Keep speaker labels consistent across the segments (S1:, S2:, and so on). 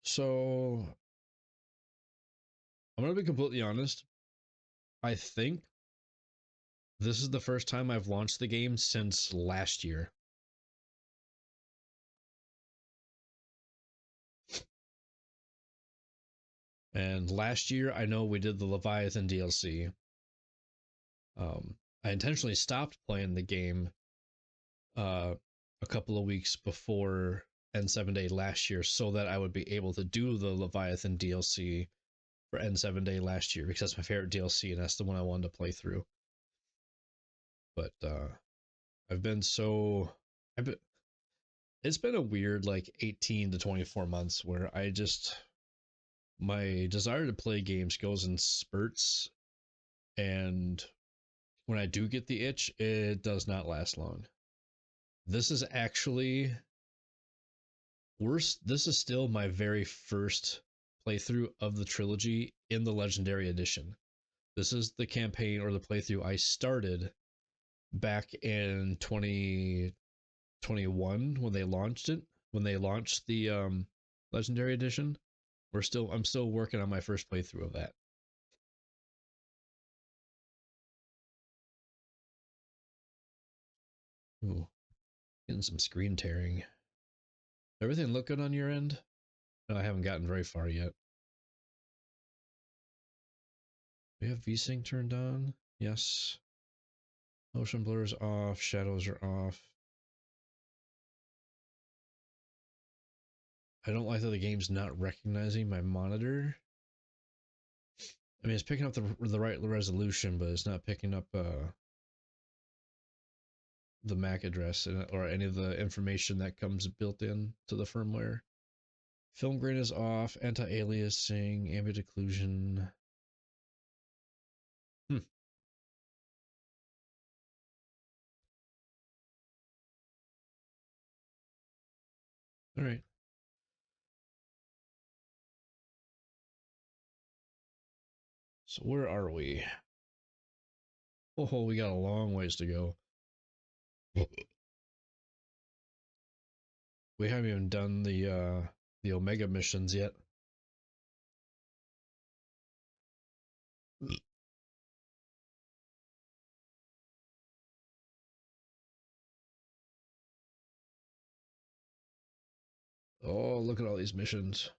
S1: So I'm gonna be completely honest. I think this is the first time I've launched the game since last year. And last year, I know we did the Leviathan DLC. I intentionally stopped playing the game a couple of weeks before N7 Day last year so that I would be able to do the Leviathan DLC for N7 Day last year because that's my favorite DLC and that's the one I wanted to play through. But I've been so I've been, it's been a weird like 18 to 24 months where my desire to play games goes in spurts, and when I do get the itch, it does not last long. This is actually worse. This is still my very first playthrough of the trilogy in the Legendary Edition. This is the campaign or the playthrough I started back in 2021 when they launched it. When they launched the Legendary Edition, I'm still working on my first playthrough of that. Ooh, getting some screen tearing. Everything look good on your end? No, I haven't gotten very far yet. We have VSync turned on. Yes. Motion blur is off. Shadows are off. I don't like that the game's not recognizing my monitor. I mean, it's picking up the right resolution, but it's not picking up the MAC address or any of the information that comes built in to the firmware. Film grain is off. Anti-aliasing, ambient occlusion. All right. So where are we? Oh, we got a long ways to go. We haven't even done the Omega missions yet. Oh, look at all these missions.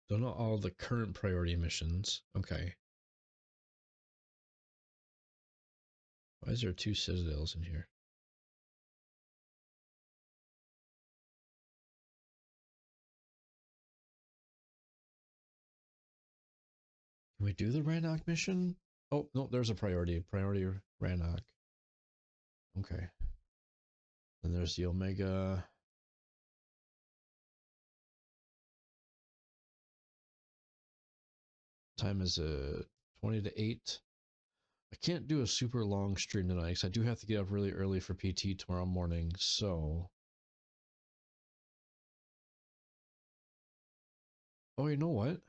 S1: Don't know all the current priority missions. Okay. Why is there 2 citadels in here? Can we do the Rannoch mission? Oh, no, there's a priority. Priority Rannoch. Okay. Then there's the Omega. Time is 20 to 8. I can't do a super long stream tonight because I do have to get up really early for PT tomorrow morning, so... Oh, you know what?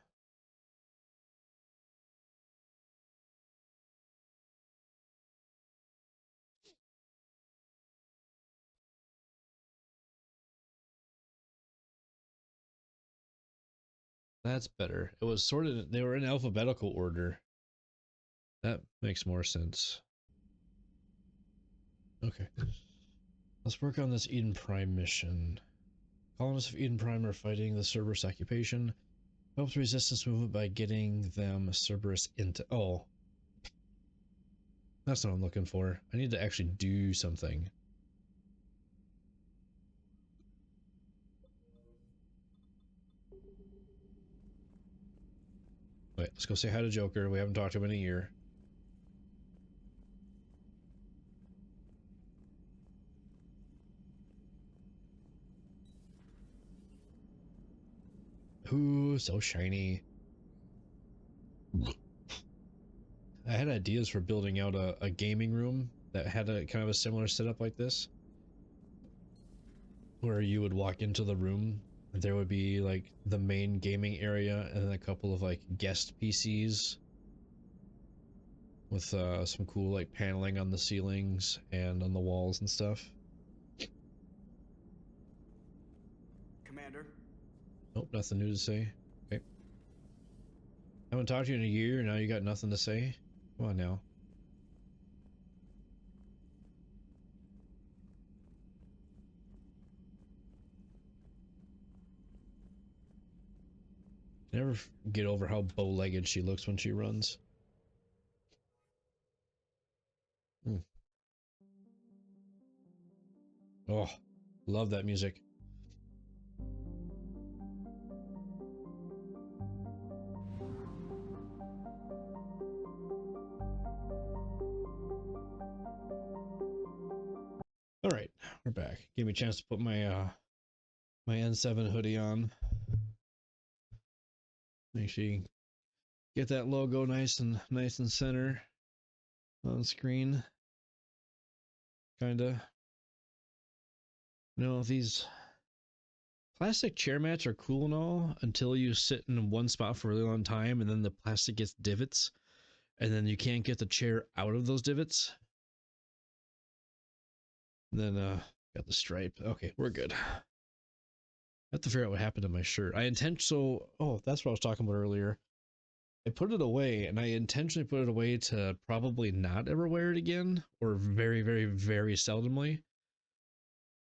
S1: That's better. It was sorted, they were in alphabetical order. That makes more sense. Okay. Let's work on this Eden Prime mission. Colonists of Eden Prime are fighting the Cerberus occupation. Helps resistance movement by getting them Cerberus into... Oh. That's not what I'm looking for. I need to actually do something. Wait, let's go say hi to Joker. We haven't talked to him in a year. Ooh, so shiny. I had ideas for building out a gaming room that had a kind of a similar setup like this. Where you would walk into the room, there would be like the main gaming area and then a couple of like guest PCs with some cool like paneling on the ceilings and on the walls and stuff.
S2: Commander.
S1: Nope, nothing new to say. Okay. Haven't talked to you in a year, now you got nothing to say? Come on now. Never get over how bow-legged she looks when she runs. Oh, love that music. All right, we're back. Gave me a chance to put my my N7 hoodie on. Make sure you get that logo nice and center on screen. Kinda. No, these plastic chair mats are cool and all until you sit in one spot for a really long time and then the plastic gets divots and then you can't get the chair out of those divots. And then got the stripe. Okay, we're good. I have to figure out what happened to my shirt. Oh, that's what I was talking about earlier. I put it away and I intentionally put it away to probably not ever wear it again or very, very, very seldomly.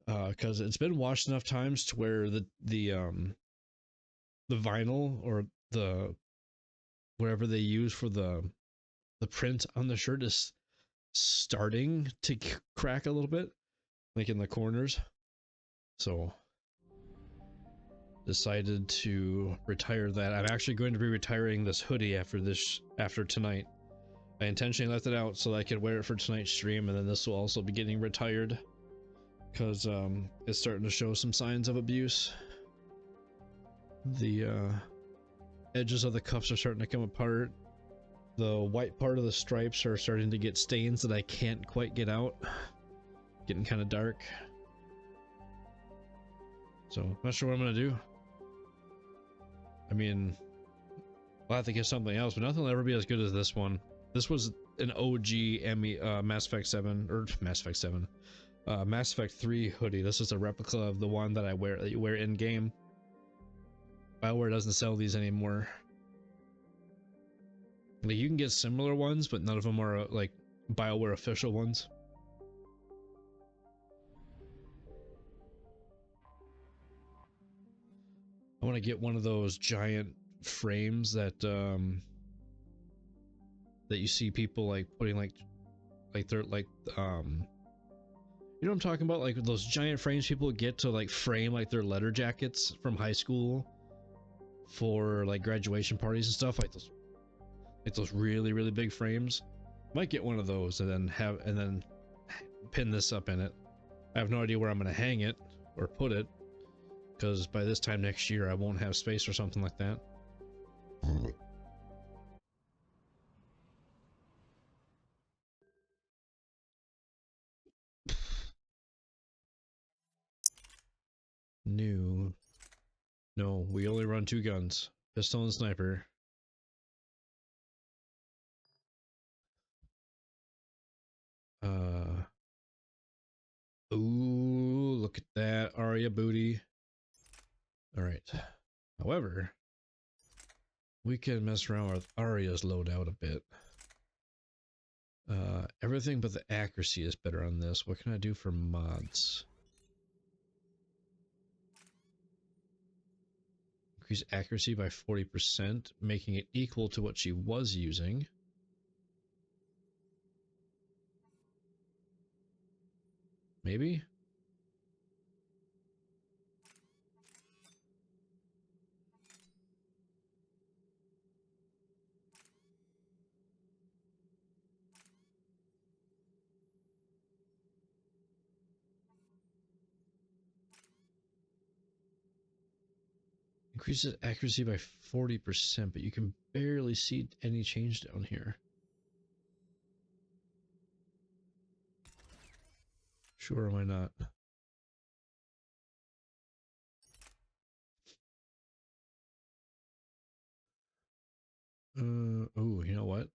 S1: Because it's been washed enough times to where the vinyl or the whatever they use for the print on the shirt is starting to crack a little bit, like in the corners. So decided to retire that. I'm actually going to be retiring this hoodie after tonight. I intentionally left it out so that I could wear it for tonight's stream, and then this will also be getting retired because it's starting to show some signs of abuse. The edges of the cuffs are starting to come apart. The white part of the stripes are starting to get stains that I can't quite get out. Getting kind of dark. So, not sure what I'm gonna do. I mean, I'll have to get something else, but nothing will ever be as good as this one. This was an OG Mass Effect 7, or Mass Effect 7, Mass Effect 3 hoodie. This is a replica of the one that you wear in game. BioWare doesn't sell these anymore. Like, you can get similar ones, but none of them are like BioWare official ones. I want to get one of those giant frames that that you see people like putting like they're like you know what I'm talking about, like those giant frames people get to like frame like their letter jackets from high school for like graduation parties and stuff, like those really, really big frames. Might get one of those and then pin this up in it. I have no idea where I'm gonna hang it or put it, because by this time next year I won't have space or something like that. New. No, we only run 2 guns. Pistol and sniper. Ooh, look at that. Aria booty. Alright. However, we can mess around with Aria's loadout a bit. Everything but the accuracy is better on this. What can I do for mods? Increase accuracy by 40%, making it equal to what she was using. Maybe? Increases accuracy by 40%, but you can barely see any change down here. Sure, why not? Oh, you know what?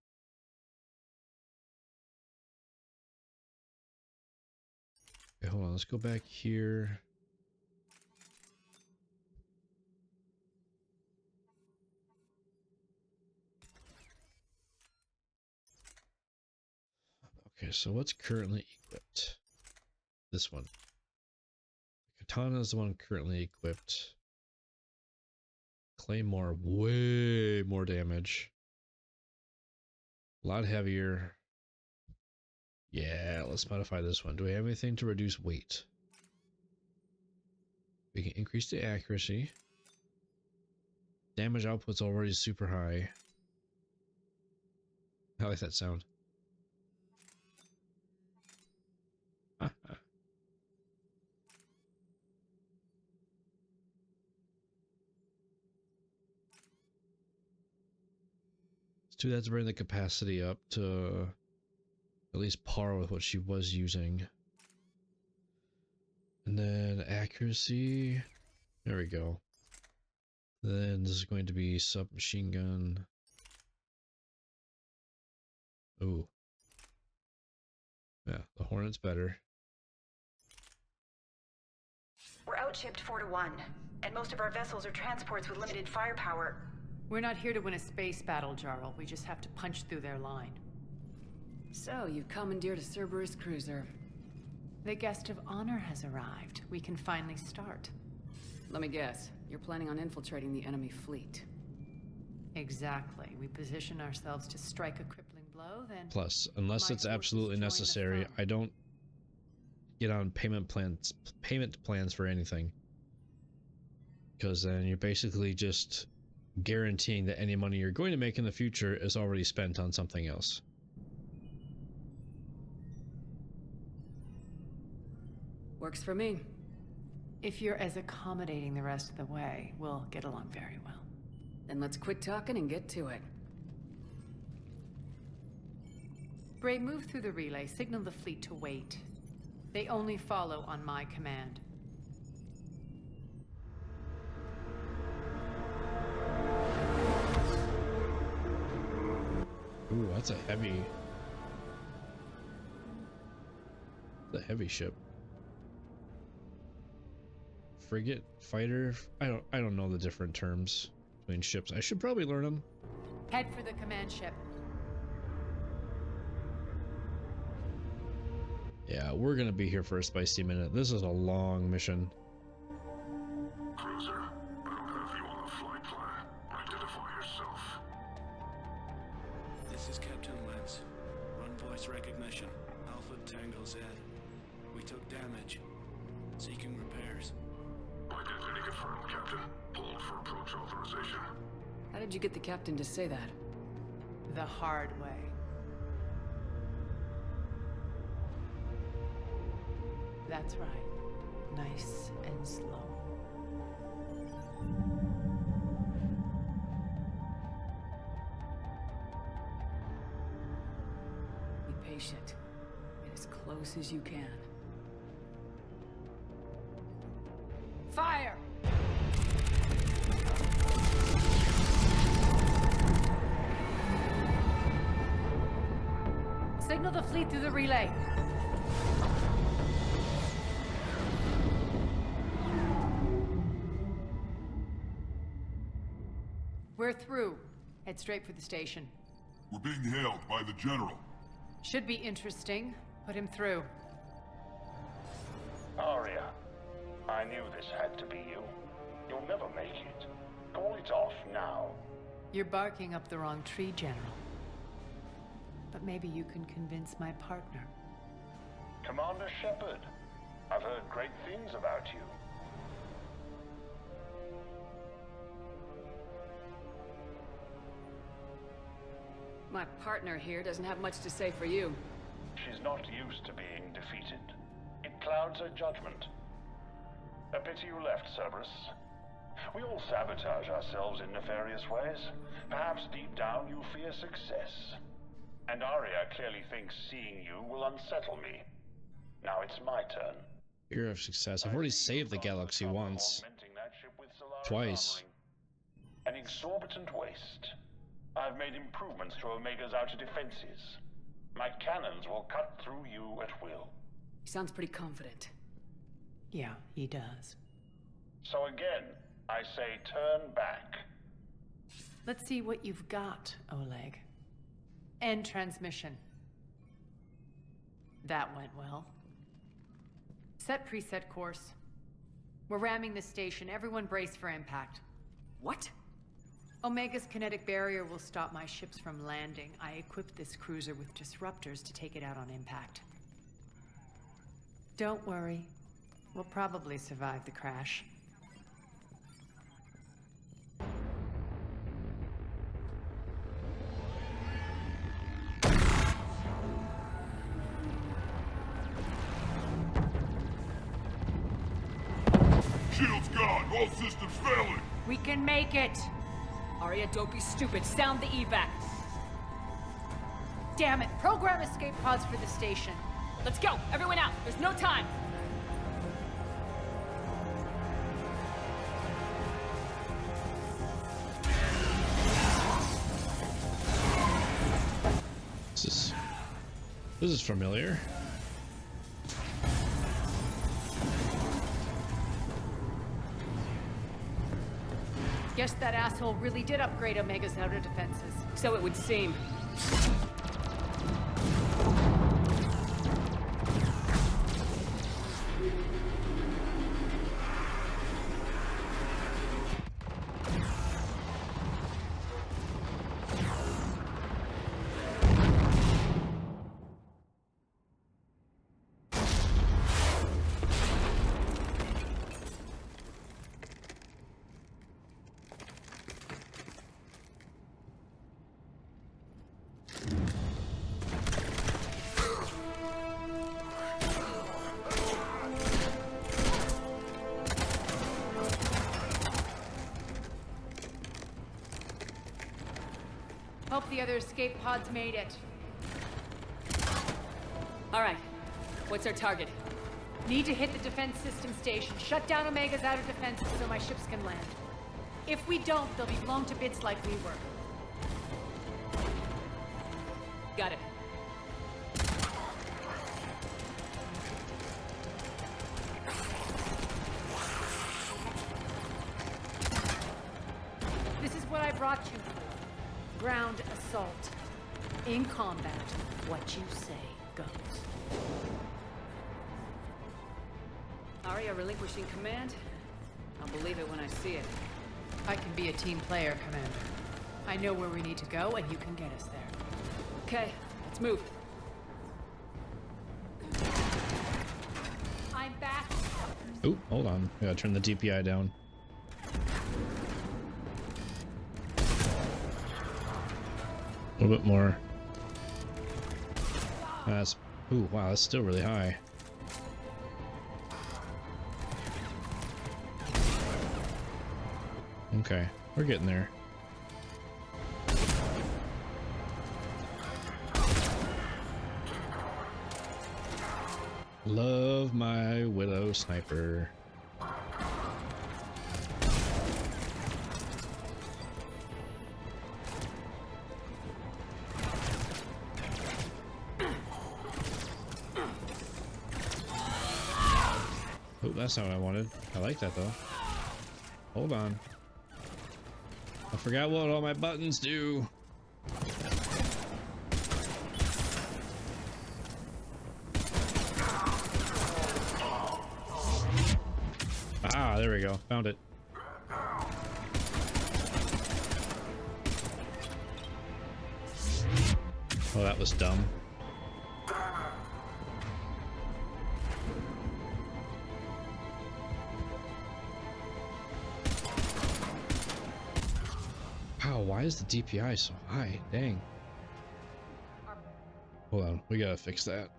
S1: Okay, hold on, let's go back here. so what's currently equipped? This one. Katana is the one currently equipped. Claymore, way more damage. A lot heavier. Yeah, let's modify this one. Do we have anything to reduce weight? We can increase the accuracy. Damage output's already super high. I like that sound. Let's do that to bring the capacity up to at least par with what she was using. And then accuracy. There we go. Then this is going to be submachine gun. Ooh. Yeah, the Hornet's better.
S2: We're outshipped 4-1, and most of our vessels are transports with limited firepower.
S3: We're not here to win a space battle, Jarl. We just have to punch through their line.
S4: So, you've commandeered a Cerberus cruiser.
S3: The guest of honor has arrived. We can finally start.
S4: Let me guess, you're planning on infiltrating the enemy fleet.
S3: Exactly. We position ourselves to strike a crippling blow, then...
S1: Plus, unless it's absolutely necessary, I don't get on payment plans for anything. Because then you're basically just guaranteeing that any money you're going to make in the future is already spent on something else.
S4: Works for me.
S3: If you're as accommodating the rest of the way, we'll get along very well.
S4: Then let's quit talking and get to it.
S3: Bray, move through the relay. Signal the fleet to wait. They only follow on my command.
S1: Ooh, that's a heavy... The heavy ship. Frigate, fighter, I don't know the different terms between ships. I should probably learn them.
S3: Head for the command ship.
S1: Yeah, we're gonna be here for a spicy minute. This is a long mission.
S5: Cruiser, I don't have you on the flight plan. Identify yourself.
S6: This is Captain Lance. Run voice recognition. Alpha Tango Z. We took damage. Seeking repairs.
S5: Identity confirmed, Captain. Hold for approach authorization.
S4: How did you get the captain to say that?
S3: The hard way. That's right. Nice and slow.
S4: Be patient. Get as close as you can.
S3: Fire! Signal the fleet through the relay. We're through. Head straight for the station.
S5: We're being hailed by the General.
S3: Should be interesting. Put him through.
S7: Aria, I knew this had to be you. You'll never make it. Call it off now.
S3: You're barking up the wrong tree, General. But maybe you can convince my partner.
S7: Commander Shepard, I've heard great things about you.
S4: My partner here doesn't have much to say for you.
S7: She's not used to being defeated. It clouds her judgment. A pity you left, Cerberus. We all sabotage ourselves in nefarious ways. Perhaps deep down you fear success. And Aria clearly thinks seeing you will unsettle me. Now it's my turn.
S1: Fear of success. I've already saved the galaxy once. Twice.
S7: An exorbitant waste. I've made improvements to Omega's outer defenses. My cannons will cut through you at will.
S4: He sounds pretty confident.
S3: Yeah, he does.
S7: So again, I say turn back.
S3: Let's see what you've got, Oleg. End transmission. That went well. Set preset course. We're ramming the station. Everyone brace for impact.
S4: What?
S3: Omega's kinetic barrier will stop my ships from landing. I equipped this cruiser with disruptors to take it out on impact. Don't worry. We'll probably survive the crash.
S5: Shields gone! All systems failing!
S3: We can make it!
S4: Aria, don't be stupid. Sound the evac.
S3: Damn it! Program escape pods for the station.
S4: Let's go! Everyone out! There's no time!
S1: This is familiar.
S3: Guess that asshole really did upgrade Omega's outer defenses.
S4: So it would seem.
S3: Hope the other escape pods made it.
S4: All right. What's our target?
S3: Need to hit the defense system station. Shut down Omega's outer defenses so my ships can land. If we don't, they'll be blown to bits like we were.
S4: Got it.
S3: This is what I brought you for. Ground assault. In combat, what you say goes.
S4: Aria relinquishing command? I'll believe it when I see it.
S3: I can be a team player, Commander. I know where we need to go, and you can get us there.
S4: Okay, let's move.
S3: I'm back.
S1: Oh, hold on. I gotta turn the DPI down. A little bit more. That's... Ooh, wow, that's still really high. Okay, we're getting there. Love my Widow sniper. Oh, that's not what I wanted. I like that though. Hold on. I forgot what all my buttons do. Ah, there we go. Found it. Oh, that was dumb. Wow, why is the DPI so high? Dang. Hold on, we gotta fix that.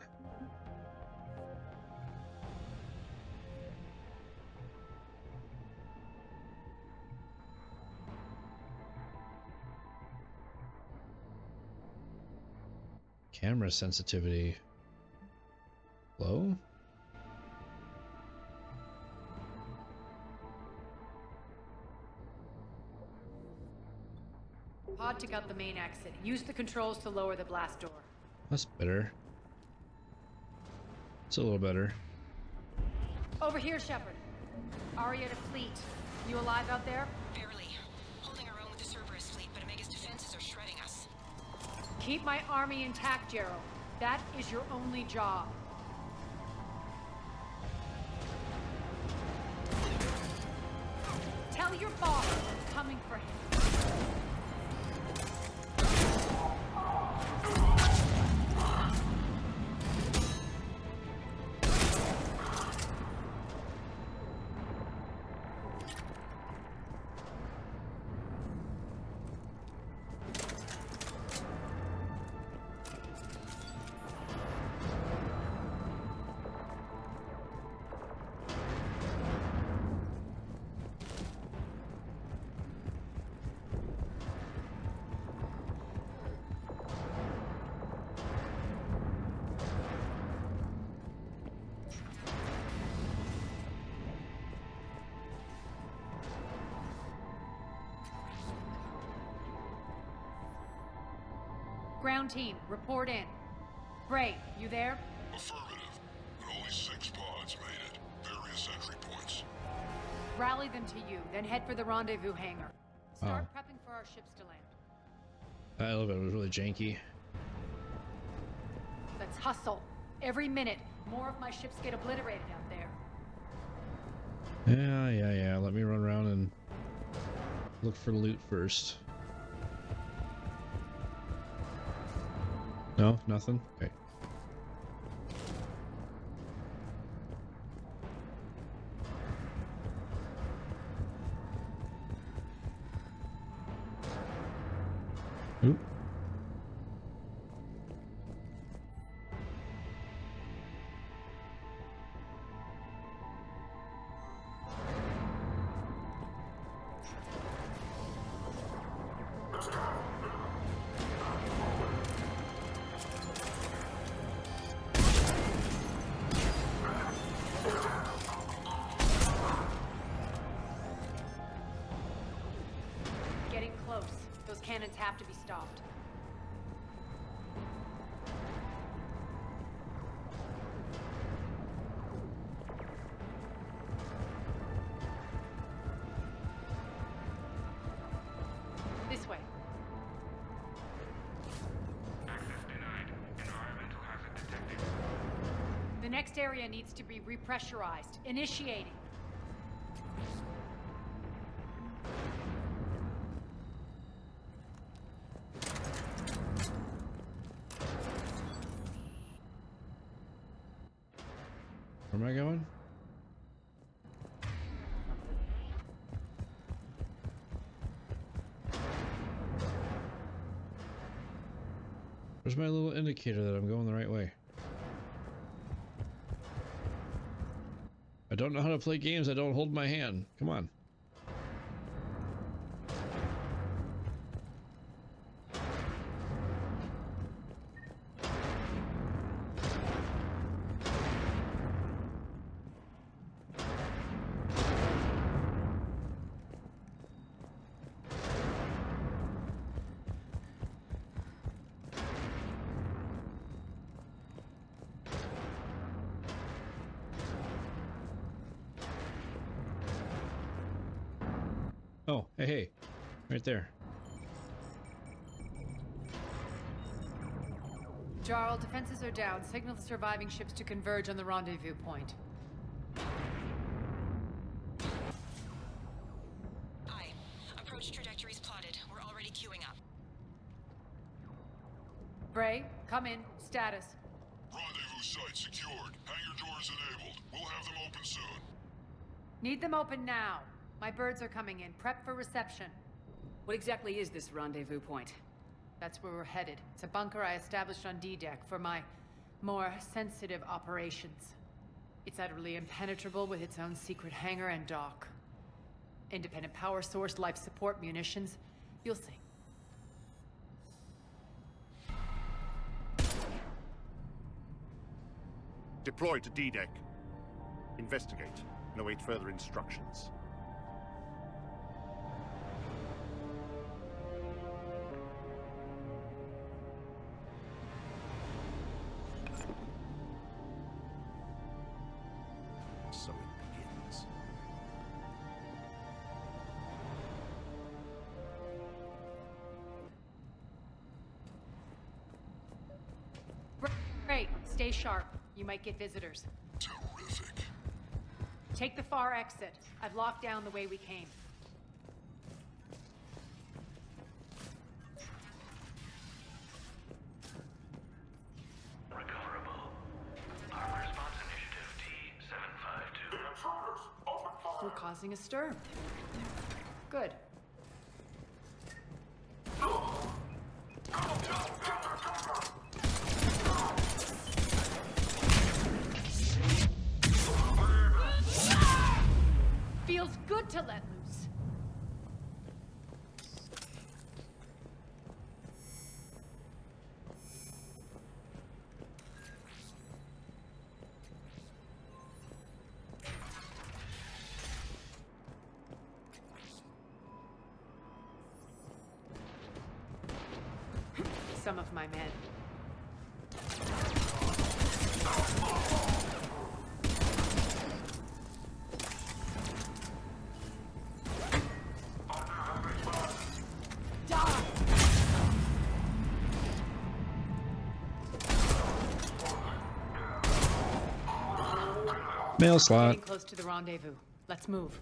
S1: Camera sensitivity. Low?
S3: Pod took out the main exit. Use the controls to lower the blast door.
S1: That's better. It's a little better.
S3: Over here, Shepard. Aria to fleet. You alive out there?
S2: Barely. Holding our own with the Cerberus fleet, but Omega's defenses are shredding us.
S3: Keep my army intact, Gerald. That is your only job. far. I'm coming for him. Ground team, report in. Bray, you there?
S5: Affirmative, but only 6 pods made it. Various entry points.
S3: Rally them to you, then head for the rendezvous hangar. Start
S1: Oh.
S3: prepping for our ships to land.
S1: That elevator was really janky.
S3: Let's hustle. Every minute, more of my ships get obliterated out there.
S1: Yeah. Let me run around and look for loot first. No, nothing? Okay. Oop.
S3: Getting close. Those cannons have to be stopped. This way.
S8: Access denied. Environmental hazard detected.
S3: The next area needs to be repressurized. Initiating.
S1: Where am I going? Where's my little indicator that I'm going the right way? I don't know how to play games. I don't hold my hand. Come on. Oh, hey, right there.
S3: Jarl, defenses are down. Signal the surviving ships to converge on the rendezvous point.
S2: Aye. Approach trajectories plotted. We're already queuing up.
S3: Bray, come in. Status.
S5: Rendezvous site secured. Hangar doors enabled. We'll have them open soon.
S3: Need them open now. My birds are coming in. Prep for reception.
S4: What exactly is this rendezvous point?
S3: That's where we're headed. It's a bunker I established on D-Deck for my more sensitive operations. It's utterly impenetrable with its own secret hangar and dock. Independent power source, life support, munitions. You'll see.
S9: Deploy to D-Deck. Investigate and await further instructions. So it begins.
S3: Great. Stay sharp. You might get visitors.
S5: Terrific.
S3: Take the far exit. I've locked down the way we came. causing a stir. Good. Feels good to let loose. Some of my men.
S1: Mail slot.
S3: Getting close to the rendezvous. Let's move.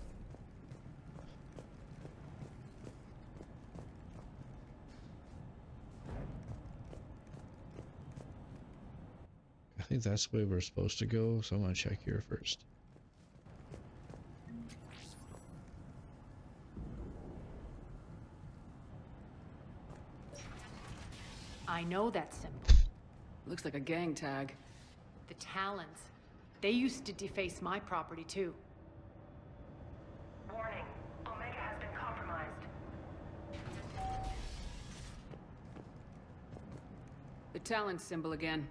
S1: I think that's the way we're supposed to go, so I'm gonna check here first.
S3: I know that symbol.
S4: Looks like a gang tag.
S3: The Talons. They used to deface my property too.
S2: Warning. Omega has been compromised.
S4: The Talon symbol again.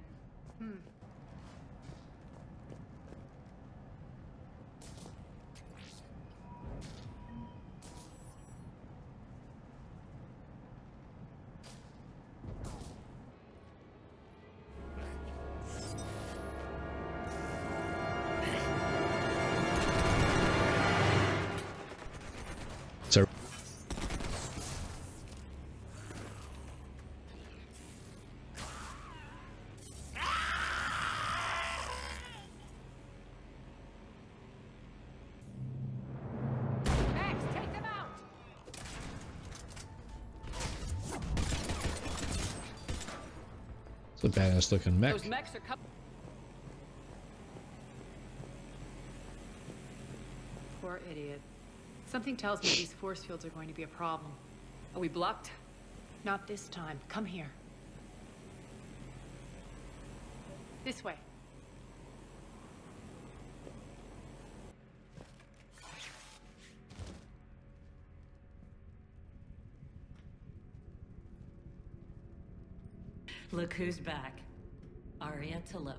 S1: So
S3: Max, take them out!
S1: it's a badass looking mech.
S4: Those mechs are
S3: Poor idiot. Something tells me these force fields are going to be a problem.
S4: Are we blocked?
S3: Not this time. Come here. This way.
S10: Look who's back. Aria T'Loak.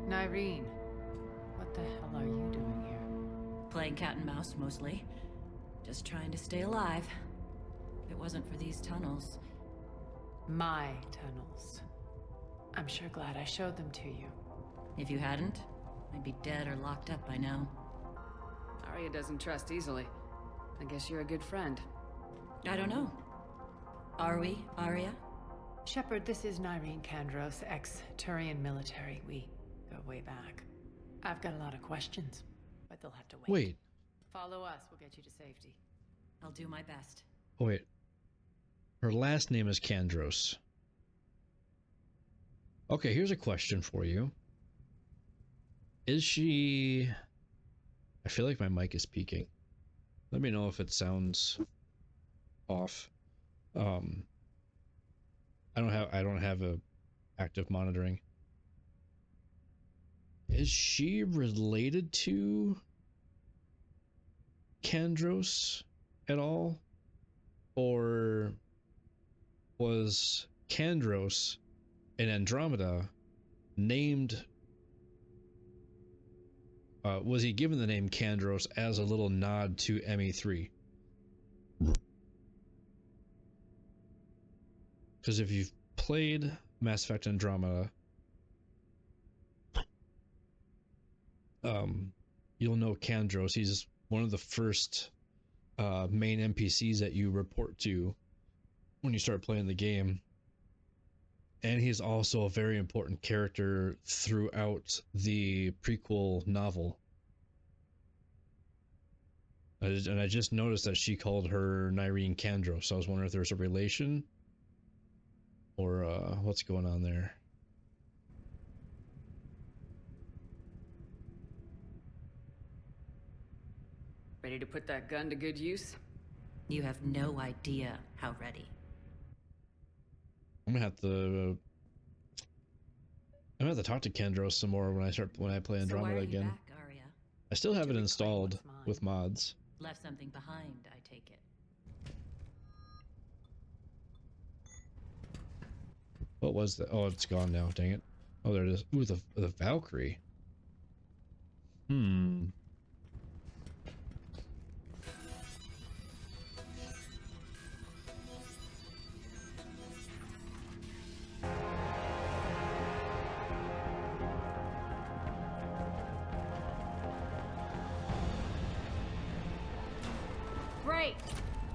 S3: Nyreen, what the hell are you doing here?
S10: Playing cat and mouse, mostly. Just trying to stay alive. If it wasn't for these tunnels.
S3: My tunnels. I'm sure glad I showed them to you.
S10: If you hadn't, I'd be dead or locked up by now.
S4: Aria doesn't trust easily. I guess you're a good friend.
S10: I don't know. Are we, Aria?
S3: Shepard, this is Nyreen Kandros, ex-Turian military. We go way back. I've got a lot of questions, but they'll have to wait.
S1: Wait.
S3: Follow us, we'll get you to safety.
S10: I'll do my best.
S1: Oh wait. Her last name is Kandros. Okay, here's a question for you. Is she... I feel like my mic is peaking. Let me know if it sounds off. I don't have a active monitoring. Is she related to Kandros at all? Or was Kandros in Andromeda named... was he given the name Kandros as a little nod to ME3? Because if you've played Mass Effect Andromeda, you'll know Kandros. He's one of the first main NPCs that you report to when you start playing the game. And he's also a very important character throughout the prequel novel. And I just noticed that she called her Nyreen Kandros, so I was wondering if there's a relation or what's going on there.
S4: Ready to put that gun to good use?
S10: You have no idea how ready.
S1: I'm gonna have to talk to Kendros some more when I play
S10: So why
S1: Andromeda
S10: are you
S1: again.
S10: back, Aria?
S1: I still have
S3: To
S1: it
S3: reclaim
S1: installed
S3: what's mine.
S1: with mods.
S10: Left something behind, I take it.
S1: What was that? Oh, it's gone now. Dang it. Oh, there it is. Ooh, the Valkyrie. Hmm.
S3: Great!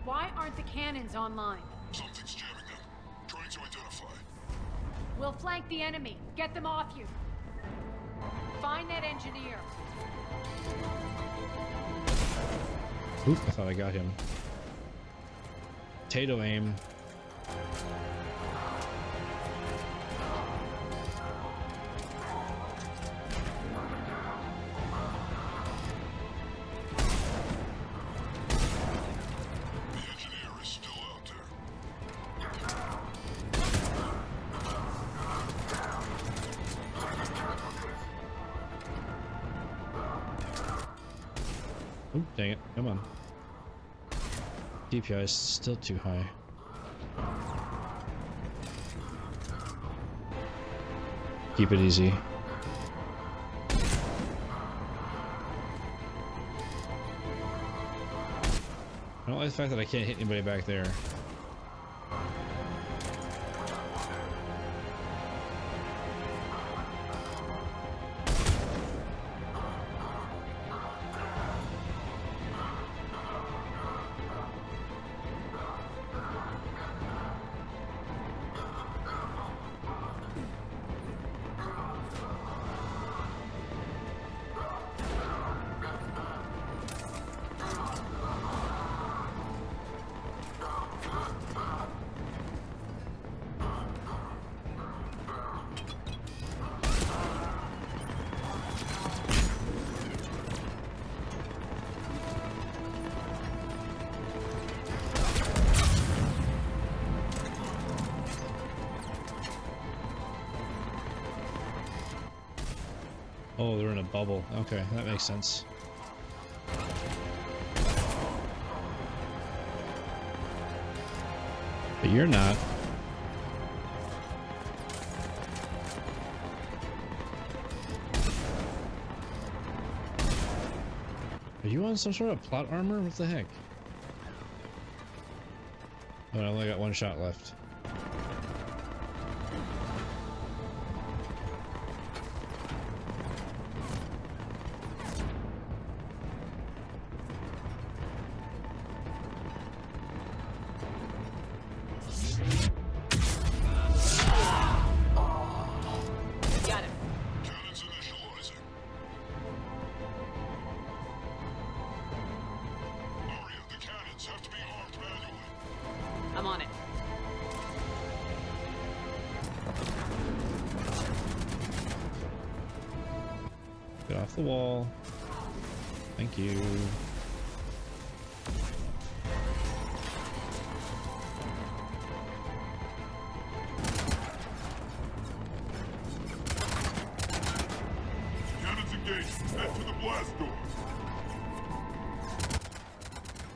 S3: Why aren't the cannons online?
S5: Something's jamming them. Trying to identify.
S3: We'll flank the enemy. Get them off you. Find that engineer.
S1: Oof, I thought I got him. Potato aim.
S5: The engineer is still out there.
S1: Oh, dang it. Come on. DPI is still too high. Keep it easy. I don't like the fact that I can't hit anybody back there. Oh, they're in a bubble. Okay, that makes sense. But you're not. Are you on some sort of plot armor? What the heck? Oh, I only got one shot left.
S4: Got him.
S5: Cannons initializing. Aria, the cannons have to be armed manually.
S4: I'm on it.
S1: Get off the wall. Thank you.
S5: Cannons engaged. Head to the blast door.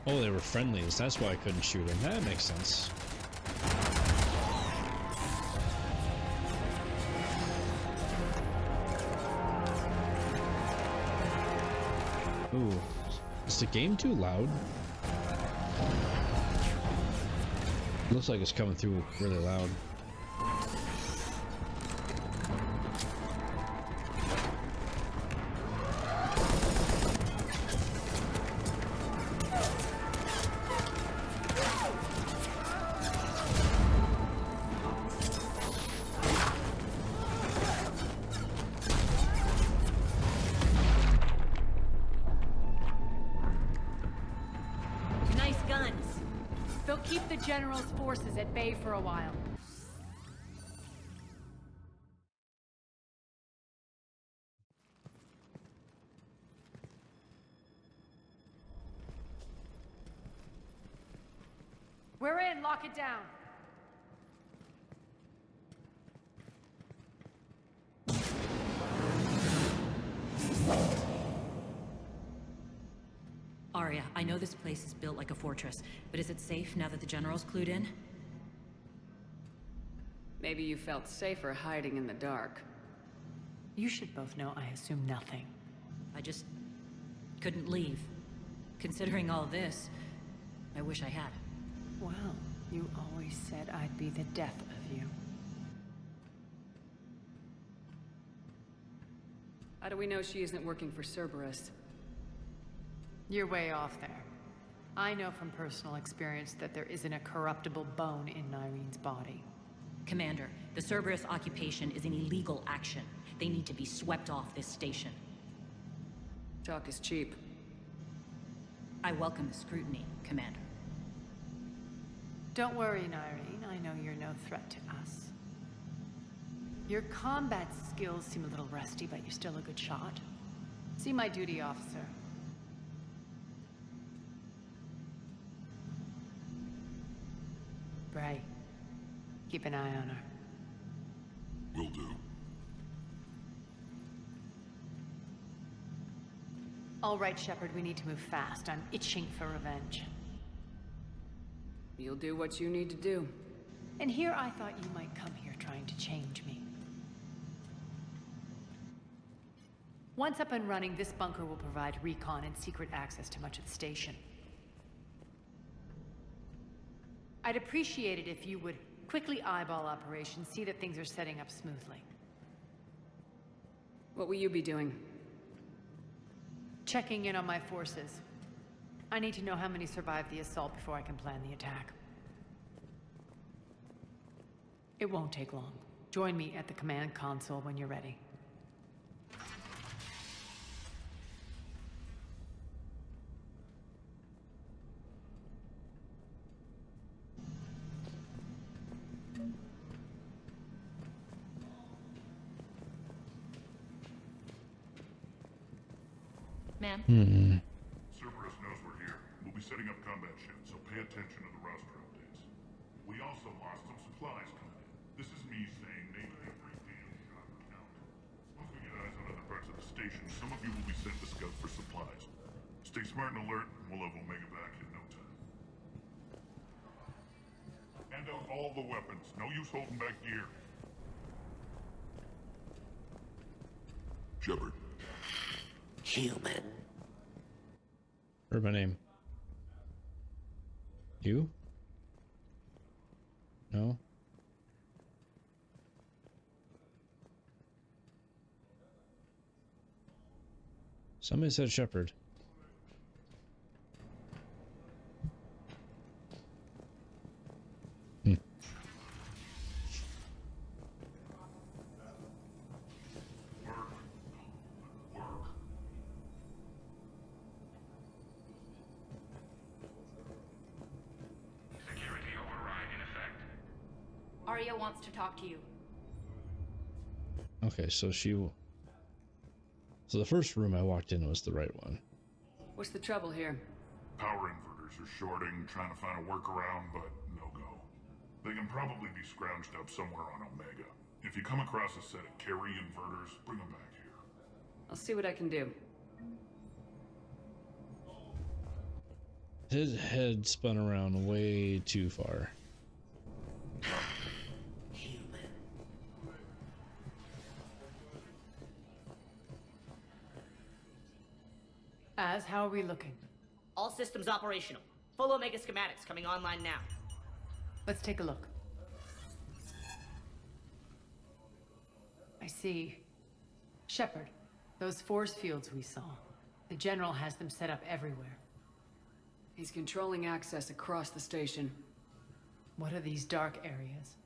S1: Oh, they were friendlies. That's why I couldn't shoot them. That makes sense. Ooh. Is the game too loud? Looks like it's coming through really loud.
S10: Nice guns.
S3: They'll keep the General's forces at bay for a while. lock it down.
S10: Aria, I know this place is built like a fortress, but is it safe now that the General's clued in?
S4: Maybe you felt safer hiding in the dark.
S3: You should both know I assume nothing.
S10: I just couldn't leave. Considering all this, I wish I had.
S3: Well, you always said I'd be the death of you.
S4: How do we know she isn't working for Cerberus?
S3: You're way off there. I know from personal experience that there isn't a corruptible bone in Nyrene's body.
S10: Commander, the Cerberus occupation is an illegal action. They need to be swept off this station.
S4: Talk is cheap.
S10: I welcome the scrutiny, Commander.
S3: Don't worry, Nyrene. I know you're no threat to us. Your combat skills seem a little rusty, but you're still a good shot. See my duty officer. Bray, keep an eye on her.
S5: Will do.
S3: All right, Shepard, we need to move fast. I'm itching for revenge.
S4: You'll do what you need to do.
S3: And here I thought you might come here trying to change me. Once up and running, this bunker will provide recon and secret access to much of the station. I'd appreciate it if you would quickly eyeball operations, see that things are setting up smoothly.
S4: What will you be doing?
S3: Checking in on my forces. I need to know how many survived the assault before I can plan the attack. It won't take long. Join me at the command console when you're ready.
S10: Ma'am?
S5: Cerberus knows we're here. We'll be setting up combat ships, so pay attention to the roster updates. We also lost some supplies coming in. This is me saying maybe every damn shot will count. Once we get eyes on other parts of the station, some of you will be sent to scout for supplies. Stay smart and alert, and we'll have Omega back in no time. Hand out all the weapons. No use holding back gear. Shepard.
S11: Human.
S1: Heard my name. You? No? Somebody said Shepard.
S8: Security override in effect.
S2: Aria wants to talk to you.
S1: Okay, so so the first room I walked in was the right one.
S4: What's the trouble here?
S5: Power inverters are shorting, trying to find a workaround, but no go. They can probably be scrounged up somewhere on Omega. If you come across a set of carry inverters, bring them back here.
S4: I'll see what I can do.
S1: His head spun around way too far.
S11: Human.
S3: How are we looking?
S11: All systems operational. Full Omega schematics coming online now.
S3: Let's take a look. I see. Shepard, those force fields we saw. The General has them set up everywhere.
S4: He's controlling access across the station.
S3: What are these dark areas?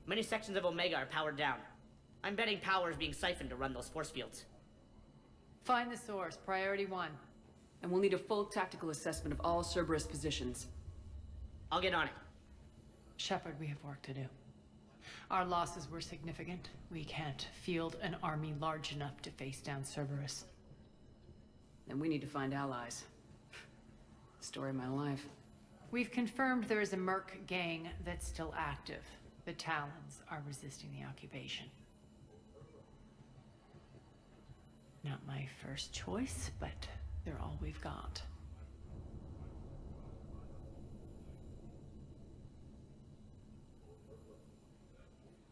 S11: Many sections of Omega are powered down. I'm betting power is being siphoned to run those force fields.
S3: Find the source, priority 1.
S4: And we'll need a full tactical assessment of all Cerberus positions.
S11: I'll get on it.
S3: Shepard, we have work to do. Our losses were significant. We can't field an army large enough to face down Cerberus.
S4: Then we need to find allies. Story of my life.
S3: We've confirmed there is a merc gang that's still active. The Talons are resisting the occupation. Not my first choice, but they're all we've got.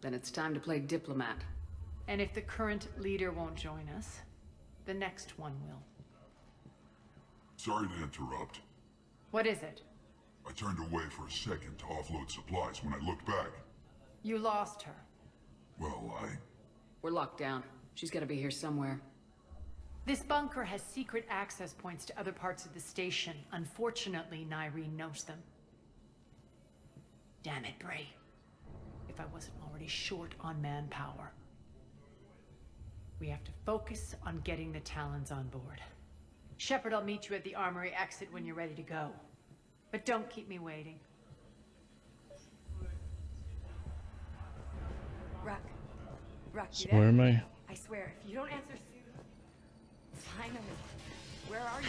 S4: Then it's time to play diplomat.
S3: And if the current leader won't join us, the next one will.
S5: Sorry to interrupt.
S3: What is it?
S5: I turned away for a second to offload supplies. When I looked back,
S3: You lost her.
S5: well,
S4: We're locked down. She's gotta be here somewhere.
S3: This bunker has secret access points to other parts of the station. Unfortunately, Nyreen knows them. Damn it, Bray. If I wasn't already short on manpower. We have to focus on getting the Talons on board. Shepard, I'll meet you at the armory exit when you're ready to go. But don't keep me waiting.
S12: Ruck. Ruck, you
S1: So
S12: there?
S1: where am I?
S12: I swear, if you don't answer soon... Finally. Where are you?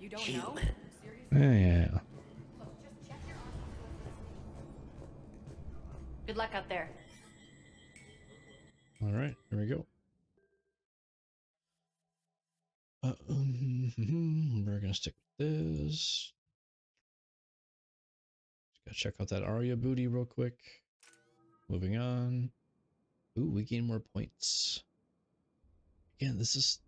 S12: You don't know? Seriously?
S1: Yeah.
S12: Look, just check your arsenal.
S3: Good luck out there.
S1: All right, here we go. We're gonna stick with this. Just gotta check out that Aria booty real quick. Moving on. Ooh, we gain more points. Again, this is...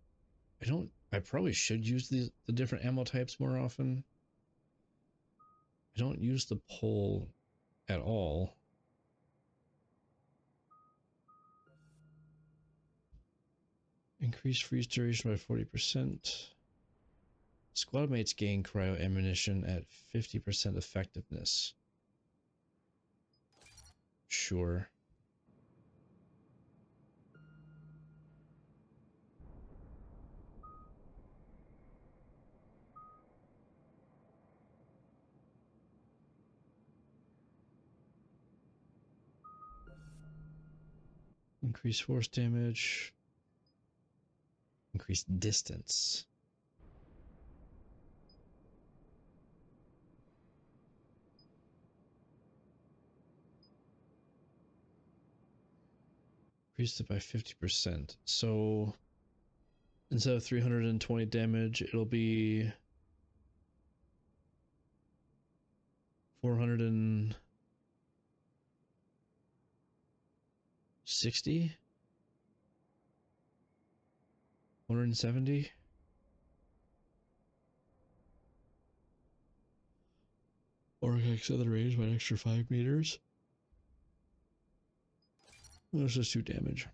S1: I probably should use the different ammo types more often. I don't use the pole at all. Increase freeze duration by 40%. Squad mates gain cryo ammunition at 50% effectiveness. Sure. Increase force damage. Increase distance. Increased it by 50%. So instead of 320 damage, it'll be 460? 170? Or I can extend the range by an extra 5 meters. Let's just do damage.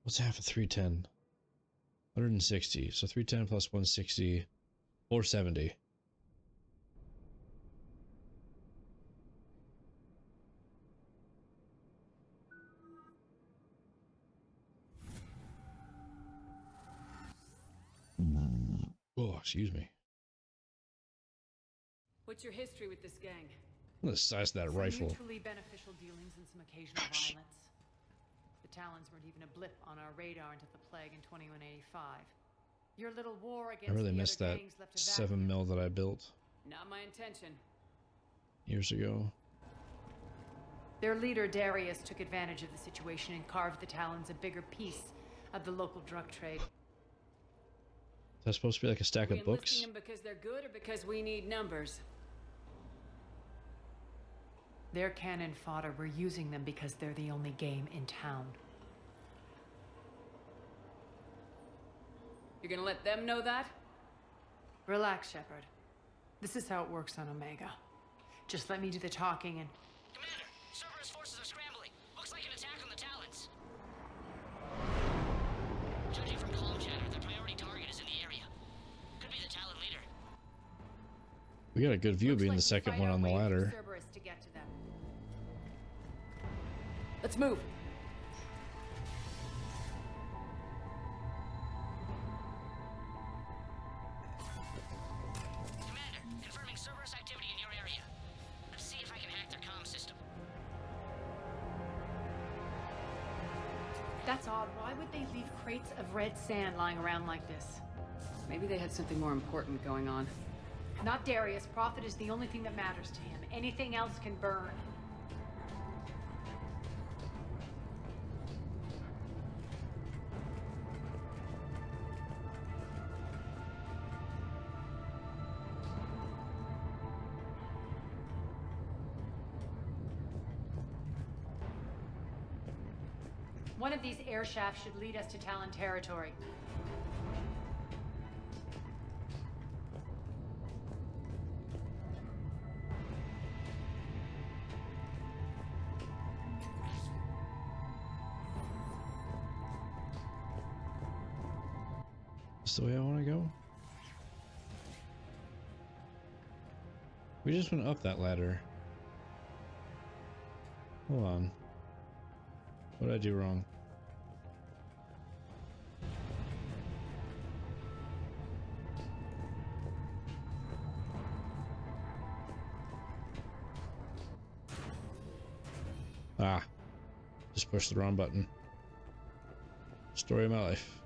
S1: What's half of 310? 160. So 310 plus 160, 470. Oh, excuse me.
S4: What's your history with this gang?
S1: Look at the size of that
S3: Some
S1: rifle.
S3: mutually beneficial dealings and some occasional violence. The Talons weren't even a blip on our radar until the plague in 2185. Your little war
S1: I
S3: against
S1: really
S3: the
S1: missed
S3: other
S1: that
S3: gangs left a
S1: 7
S3: vacuum.
S1: mil that I built
S4: Not my intention.
S1: years ago.
S3: Their leader, Darius, took advantage of the situation and carved the Talons a bigger piece of the local drug trade.
S1: Is that supposed to be like a stack
S4: We
S1: of books?
S4: enlisting them because they're good or because we need numbers?
S3: They're cannon fodder. We're using them because they're the only game in town.
S4: You're gonna let them know that?
S3: Relax, Shepard. This is how it works on Omega. Just let me do the talking and...
S11: Commander, Cerberus forces are scrambling. Looks like an attack on the Talons. Judging from comm chatter, their priority target is in the area. Could be the Talon leader.
S1: We got a good view
S3: Looks
S1: being
S3: like
S1: the
S3: we
S1: second
S3: fight
S1: one
S3: our
S1: on the
S3: way through
S1: ladder.
S3: Cerberus to get to them.
S4: Let's move.
S11: Commander, confirming Cerberus activity in your area. Let's see if I can hack their comm system.
S3: That's odd. Why would they leave crates of red sand lying around like this?
S4: Maybe they had something more important going on.
S3: Not Darius. Profit is the only thing that matters to him. Anything else can burn. One of these air shafts should lead us to Talon territory.
S1: Is the way I want to go? We just went up that ladder. Hold on. What did I do wrong? Ah, just pushed the wrong button. Story of my life.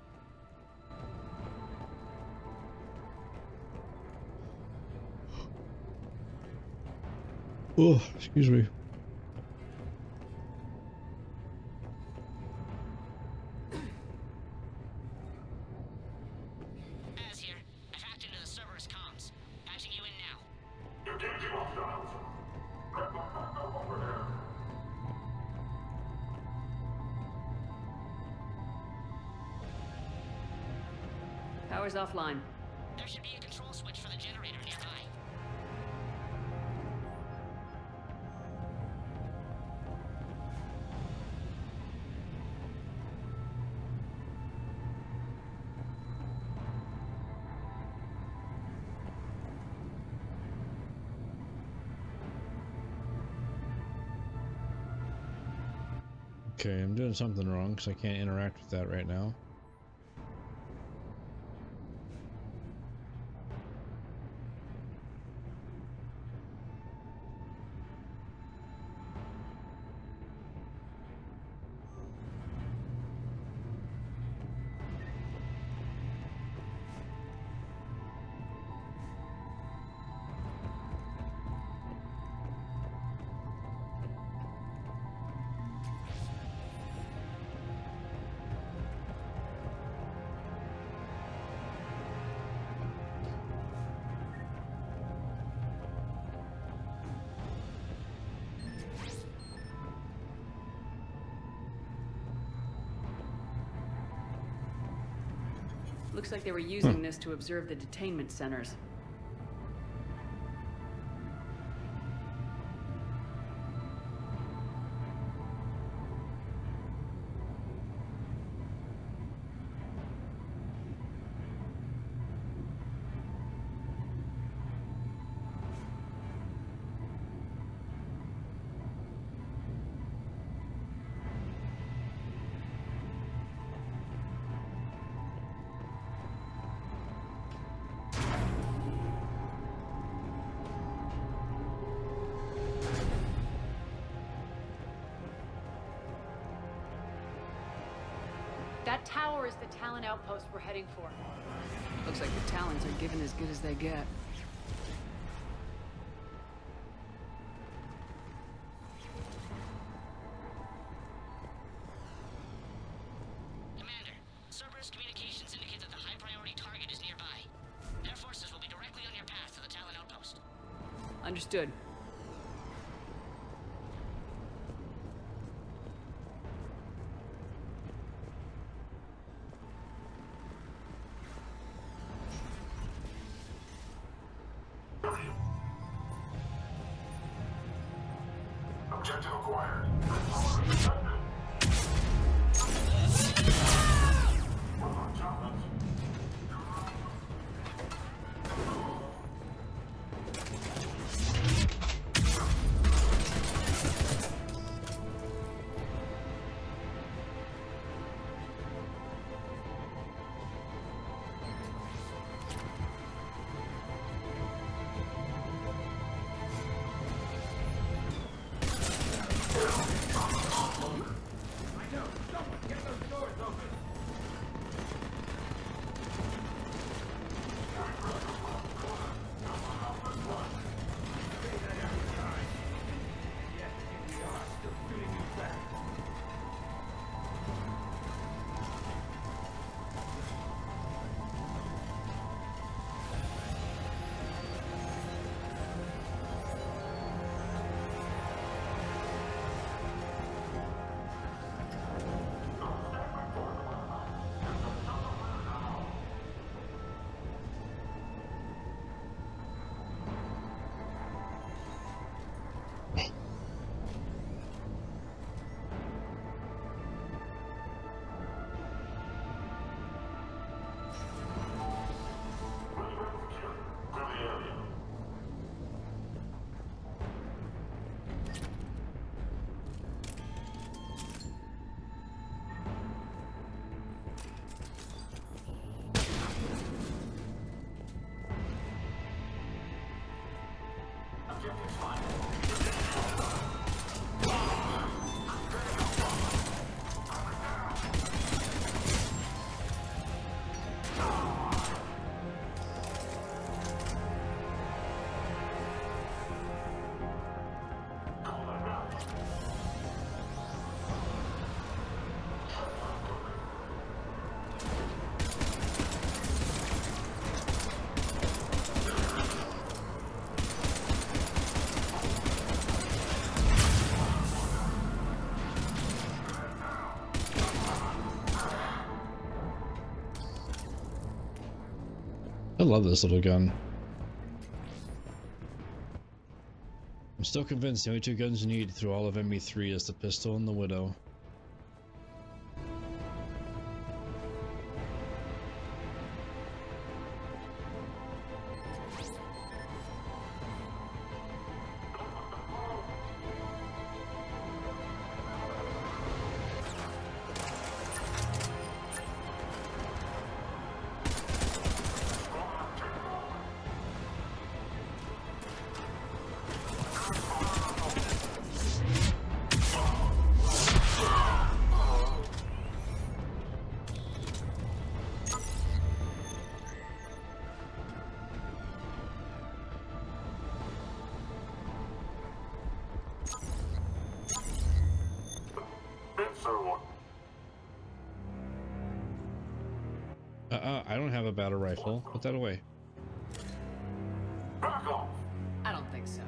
S1: Oh, excuse me.
S11: Az here. I've hacked into the Cerberus comms. Patching you in now.
S5: You're getting hostiles. Over there.
S4: Power's offline.
S11: There should be a control switch for the generator nearby.
S1: Okay, I'm doing something wrong because I can't interact with that right now.
S4: Looks like they were using this to observe the detainment centers.
S3: That tower is the Talon outpost we're heading for.
S4: Looks like the Talons are giving as good as they get.
S11: Commander, Cerberus communications indicate that the high-priority target is nearby. Their forces will be directly on your path to the Talon outpost.
S4: Understood.
S5: Objective acquired.
S1: I love this little gun. I'm still convinced the only two guns you need through all of ME3 is the pistol and the Widow. I don't have a battle rifle. Put that away.
S3: I don't think so.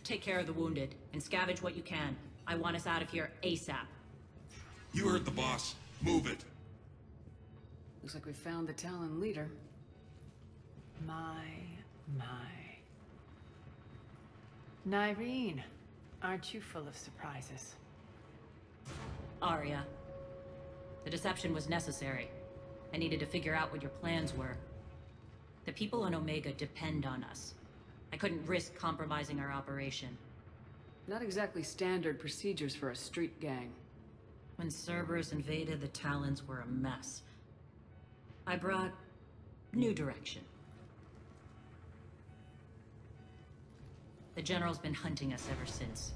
S10: Take care of the wounded, and scavenge what you can. I want us out of here ASAP.
S13: You heard the boss. Move it.
S3: Looks like we found the Talon leader. My. Nyreen, aren't you full of surprises?
S10: Aria. The deception was necessary. I needed to figure out what your plans were. The people on Omega depend on us. I couldn't risk compromising our operation.
S3: Not exactly standard procedures for a street gang.
S10: When Cerberus invaded, the Talons were a mess. I brought new direction. The General's been hunting us ever since.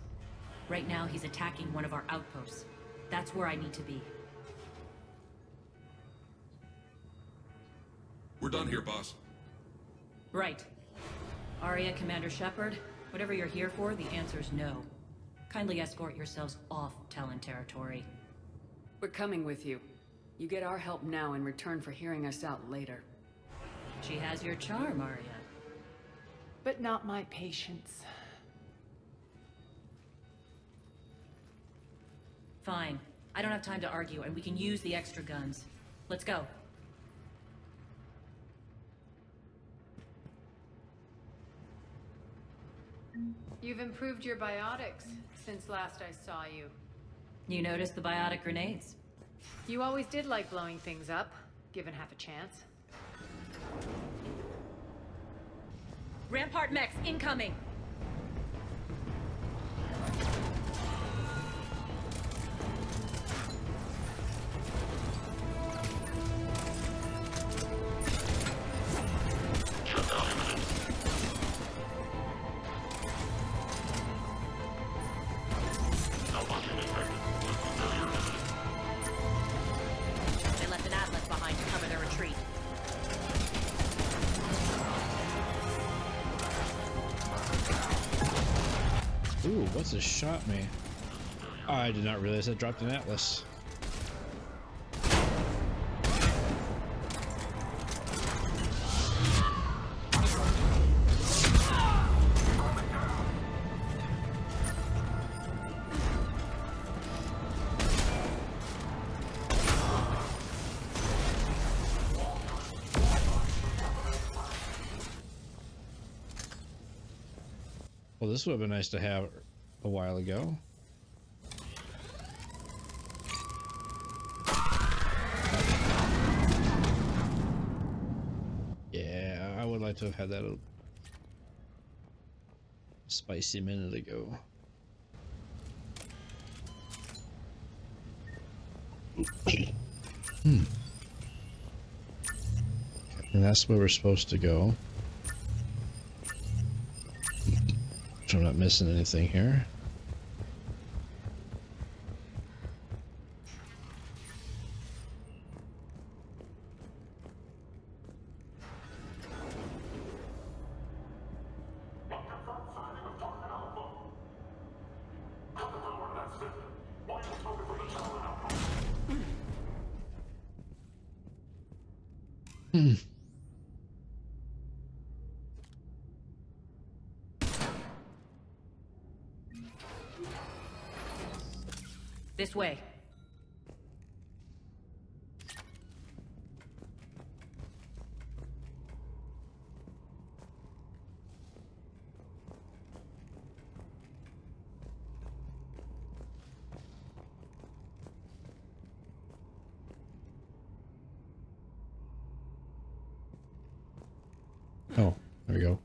S10: Right now, he's attacking one of our outposts. That's where I need to be.
S13: We're done here, boss.
S10: Right. Aria, Commander Shepard, whatever you're here for, the answer's no. Kindly escort yourselves off Talon territory.
S3: We're coming with you. You get our help now in return for hearing us out later.
S10: She has your charm, Aria.
S3: But not my patience.
S10: Fine. I don't have time to argue, and we can use the extra guns. Let's go.
S3: You've improved your biotics since last I saw you.
S10: You noticed the biotic grenades?
S3: You always did like blowing things up, given half a chance.
S10: Rampart mechs incoming! They left an Atlas behind to cover their retreat.
S1: Ooh, what's this shot me? Oh, I did not realize I dropped an Atlas. Well, this would have been nice to have a while ago. Yeah, I would like to have had that a spicy minute ago. And that's where we're supposed to go. So I'm not missing anything here.
S10: This way.
S1: Oh, there we go.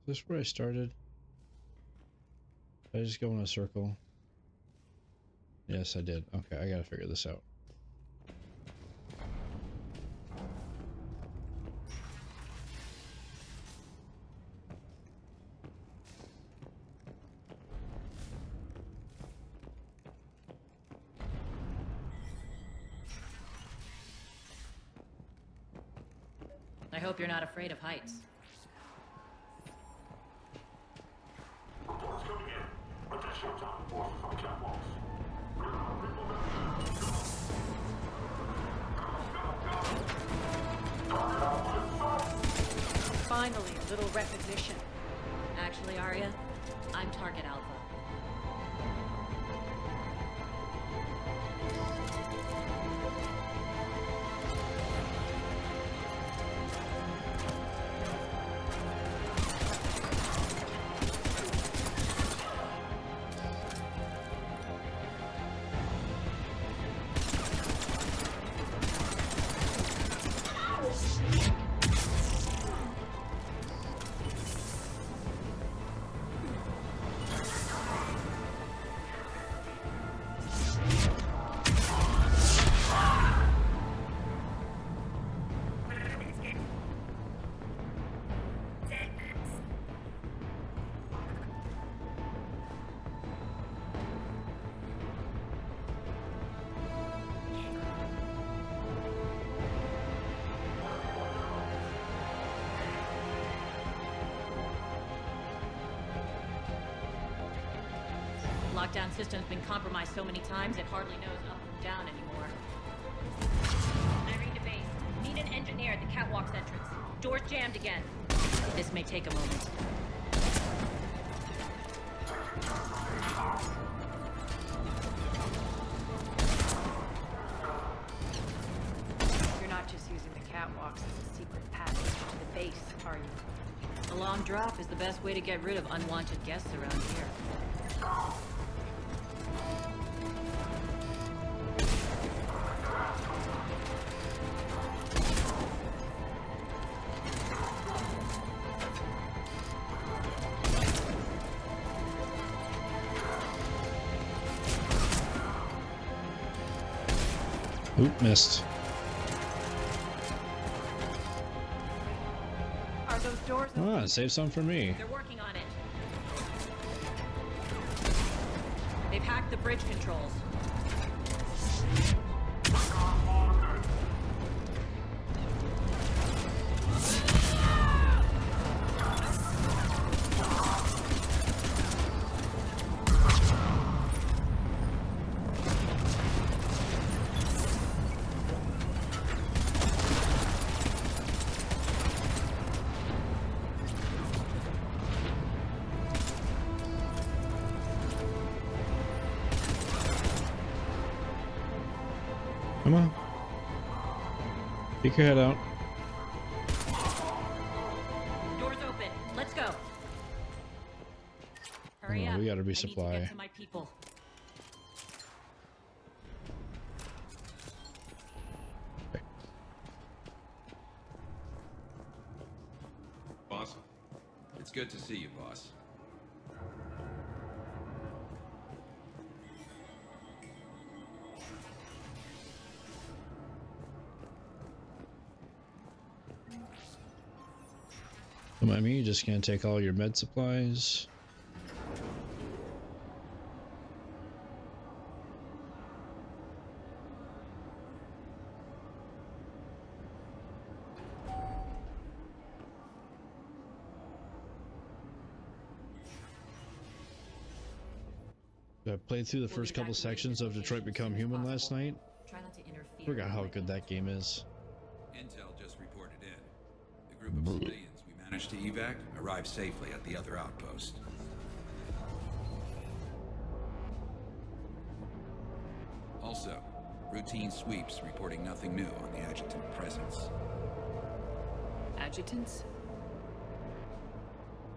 S1: Is this where I started? Did I just go in a circle? Yes, I did. Okay, I gotta figure this out.
S10: I hope you're not afraid of heights.
S3: Finally, a little recognition.
S10: Actually, Aria, I'm Target Alpha. Lockdown system's been compromised so many times it hardly knows up and down anymore. Irene to base. Need an engineer at the catwalk's entrance. Door's jammed again. This may take a moment. drop is the best way to get rid of unwanted guests around here.
S1: Oop, missed.
S3: Are those doors
S1: Ah, save some for me.
S10: They're working on it. They've hacked the bridge controls.
S1: Come on. Peek your head out.
S10: Doors open. Let's go. Hurry up.
S1: We gotta
S10: I need
S1: resupply.
S10: to get to my people.
S13: Boss? It's good to see you, boss.
S1: Come on, me. Just gonna take all your med supplies. I played through the first couple sections of Detroit Become Human last night.
S10: Try not to interfere.
S1: Forgot how good that game is.
S13: Intel just reported in. The group of civilians we managed to evac arrived safely at the other outpost. Also, routine sweeps reporting nothing new on the adjutant presence.
S4: Adjutants?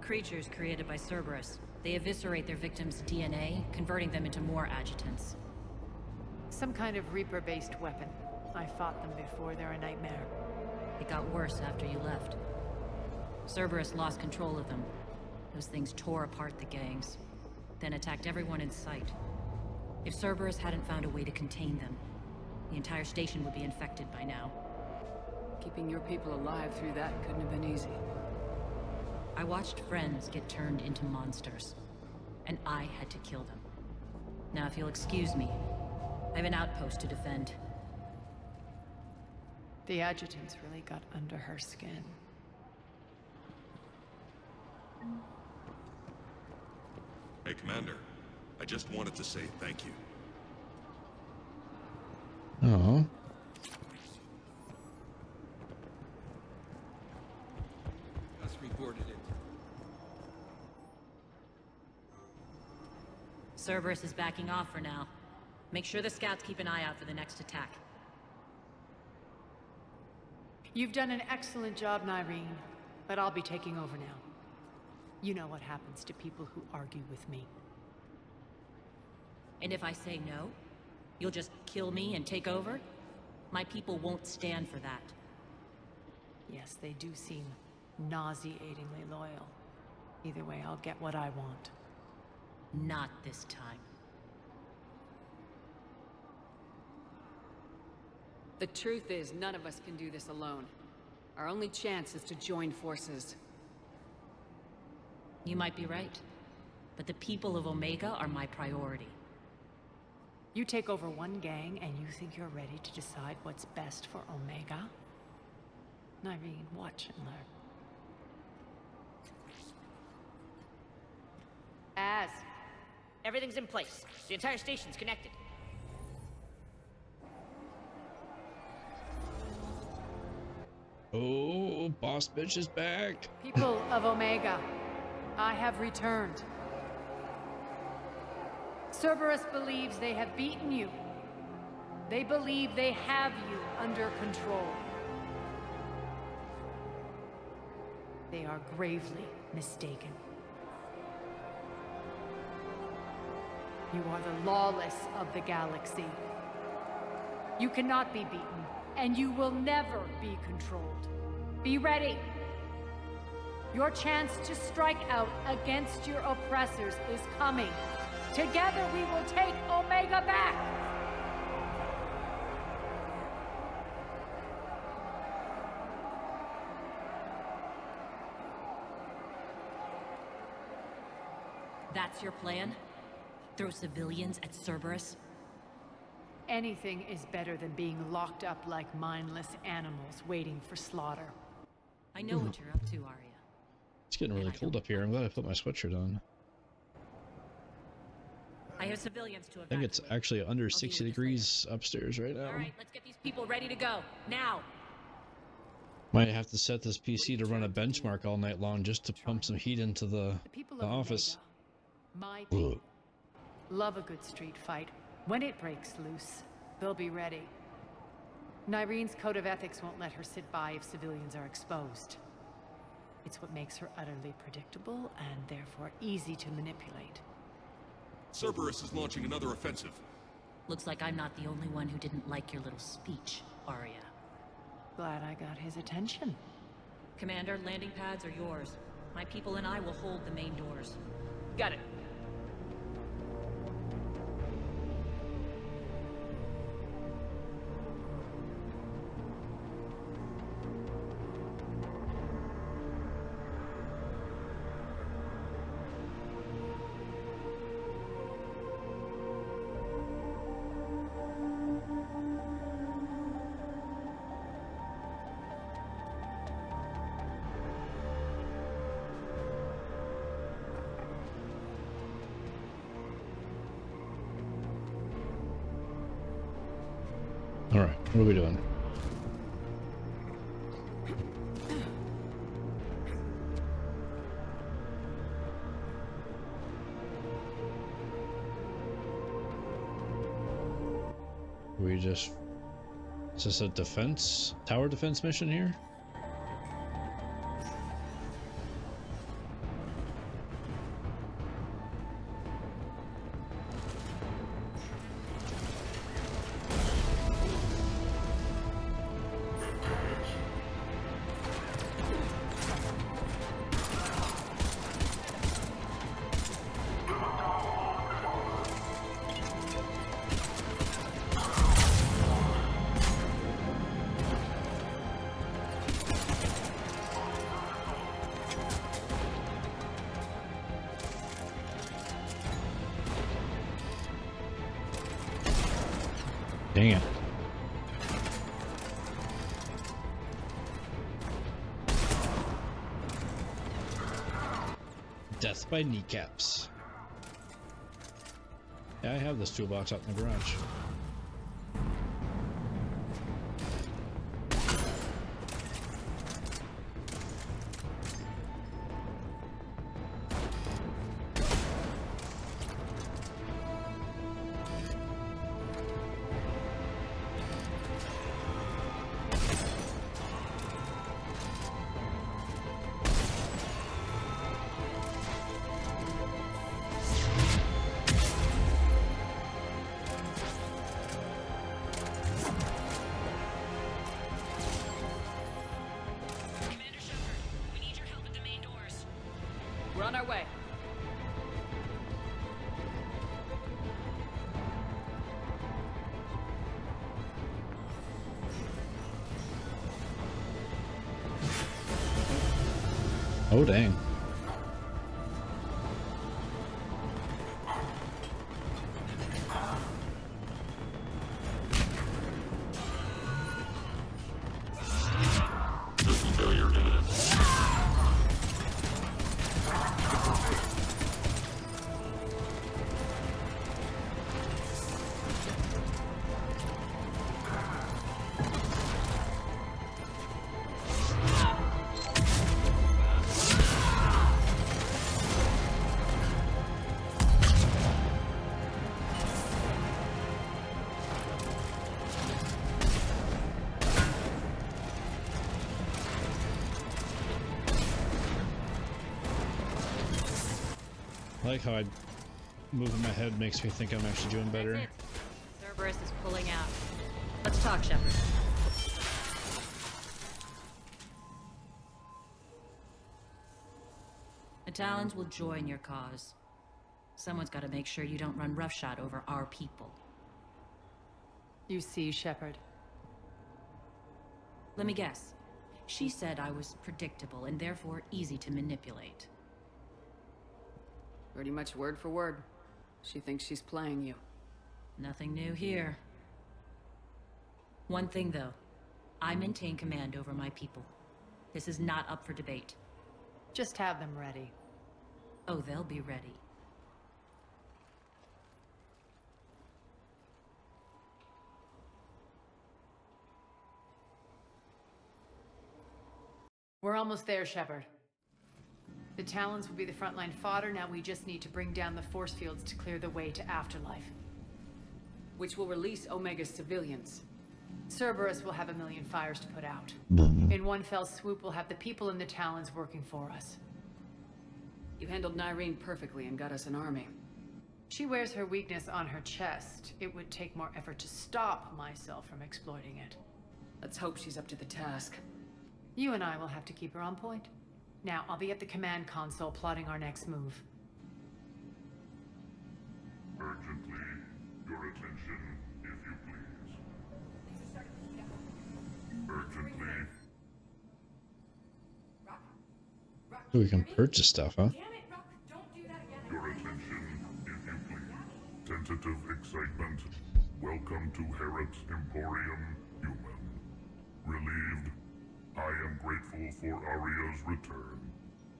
S10: Creatures created by Cerberus. They eviscerate their victims' DNA, converting them into more adjutants.
S3: some kind of Reaper-based weapon? I fought them before. They're a nightmare.
S10: It got worse after you left. Cerberus lost control of them. Those things tore apart the gangs, then attacked everyone in sight. If Cerberus hadn't found a way to contain them, the entire station would be infected by now.
S4: Keeping your people alive through that couldn't have been easy.
S10: I watched friends get turned into monsters, and I had to kill them. Now, if you'll excuse me, I have an outpost to defend.
S3: The adjutants really got under her skin.
S13: Hey, Commander. I just wanted to say thank you.
S1: Oh.
S13: Just reported it.
S10: Cerberus is backing off for now. Make sure the scouts keep an eye out for the next attack.
S3: You've done an excellent job, Nyreen, but I'll be taking over now. You know what happens to people who argue with me.
S10: And if I say no, you'll just kill me and take over? My people won't stand for that.
S3: Yes, they do seem nauseatingly loyal. Either way, I'll get what I want.
S10: Not this time.
S4: The truth is, none of us can do this alone. Our only chance is to join forces.
S10: You might be right, but the people of Omega are my priority.
S3: You take over one gang and you think you're ready to decide what's best for Omega? Nyreen, watch and learn.
S11: Everything's in place. The entire station's connected.
S1: Oh, boss bitch is back.
S3: People of Omega, I have returned. Cerberus believes they have beaten you. They believe they have you under control. They are gravely mistaken. You are the lawless of the galaxy. You cannot be beaten, and you will never be controlled. Be ready. Your chance to strike out against your oppressors is coming. Together we will take Omega back!
S10: That's your plan? Throw civilians at Cerberus?
S3: Anything is better than being locked up like mindless animals waiting for slaughter.
S10: I know what you're up to, Aria.
S1: It's getting really cold up here. I'm glad I put my sweatshirt on.
S10: I have civilians to
S1: I think it's actually under 60 degrees upstairs right now.
S10: Alright, let's get these people ready to go. Now!
S1: Might have to set this PC to run a benchmark all night long just to pump some heat into the office.
S3: My people love a good street fight. When it breaks loose, they'll be ready. Nyrene's code of ethics won't let her sit by if civilians are exposed. It's what makes her utterly predictable and therefore easy to manipulate.
S14: Cerberus is launching another offensive.
S10: Looks like I'm not the only one who didn't like your little speech, Aria.
S3: Glad I got his attention.
S10: Commander, landing pads are yours. My people and I will hold the main doors.
S12: Got it.
S1: All right, what are we doing? We just... Is this a defense? Tower defense mission here? Dang it. Death by kneecaps. Yeah, I have this toolbox out in the garage.
S12: We're on our way.
S1: Oh, dang. like how moving my head makes me think I'm actually doing better.
S10: That's it. Cerberus is pulling out. Let's talk, Shepard. The Talons will join your cause. Someone's got to make sure you don't run roughshod over our people.
S3: You see, Shepard.
S10: Let me guess. She said I was predictable and therefore easy to manipulate.
S4: Pretty much word for word. She thinks she's playing you.
S10: Nothing new here. One thing, though. I maintain command over my people. This is not up for debate.
S3: Just have them ready.
S10: Oh, they'll be ready.
S3: We're almost there, Shepard. The Talons will be the frontline fodder. Now we just need to bring down the force fields to clear the way to Afterlife.
S4: Which will release Omega's civilians.
S3: Cerberus will have a million fires to put out. In one fell swoop, we'll have the people in the Talons working for us.
S4: You handled Nyreen perfectly and got us an army.
S3: She wears her weakness on her chest. It would take more effort to stop myself from exploiting it.
S4: Let's hope she's up to the task.
S3: You and I will have to keep her on point. Now, I'll be at the command console plotting our next move.
S5: Urgently, your attention, if you please. Urgently.
S1: So we can purchase stuff, huh?
S5: Your attention, if you please. Tentative excitement. Welcome to Harrot's Emporium, human. Relieved. I am grateful for Aria's return.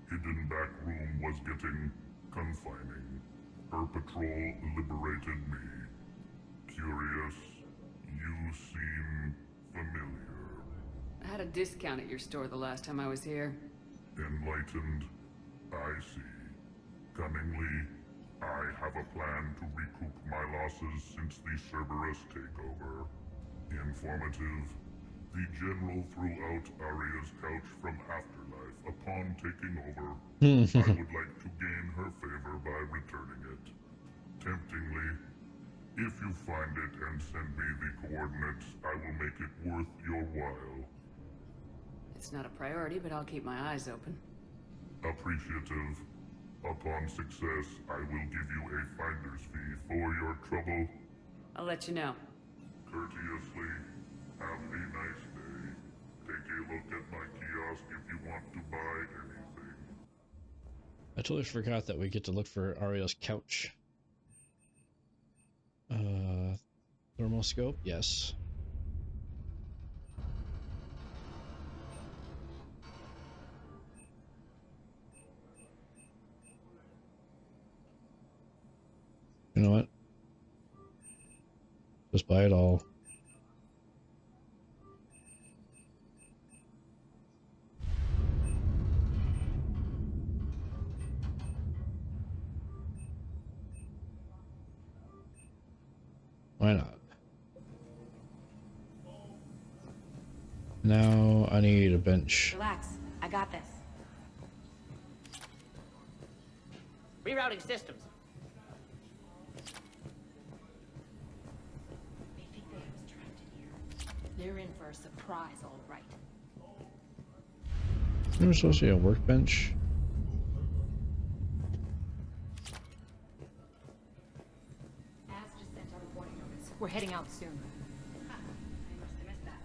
S5: Hidden back room was getting confining. Her patrol liberated me. Curious, you seem familiar.
S4: I had a discount at your store the last time I was here.
S5: Enlightened, I see. Cunningly, I have a plan to recoup my losses since the Cerberus takeover. Informative. The General threw out Aria's couch from Afterlife upon taking over. I would like to gain her favor by returning it. Temptingly, if you find it and send me the coordinates, I will make it worth your while.
S4: It's not a priority, but I'll keep my eyes open.
S5: Appreciative. Upon success, I will give you a finder's fee for your trouble.
S4: I'll let you know.
S5: Courteously. Have a nice day. Take a look at my kiosk if you want to buy anything.
S1: I totally forgot that we get to look for Aria's couch. Thermal scope? Yes. You know what? Just buy it all. Why not? Now I need a bench.
S12: Relax, I got this.
S11: Rerouting systems.
S12: They think they have us trapped in here. They're in for a surprise, all right.
S1: Isn't there supposed to be a workbench?
S12: We're heading out soon. I must have missed that.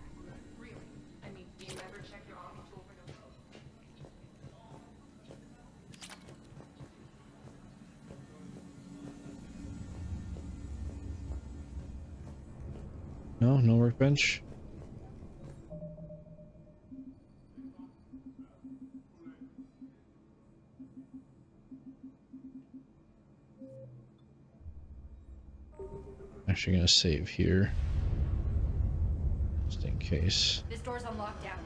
S12: Really? I mean, do you ever check your office over
S1: No, no workbench. Actually gonna save here. Just in case.
S12: This door's on lockdown.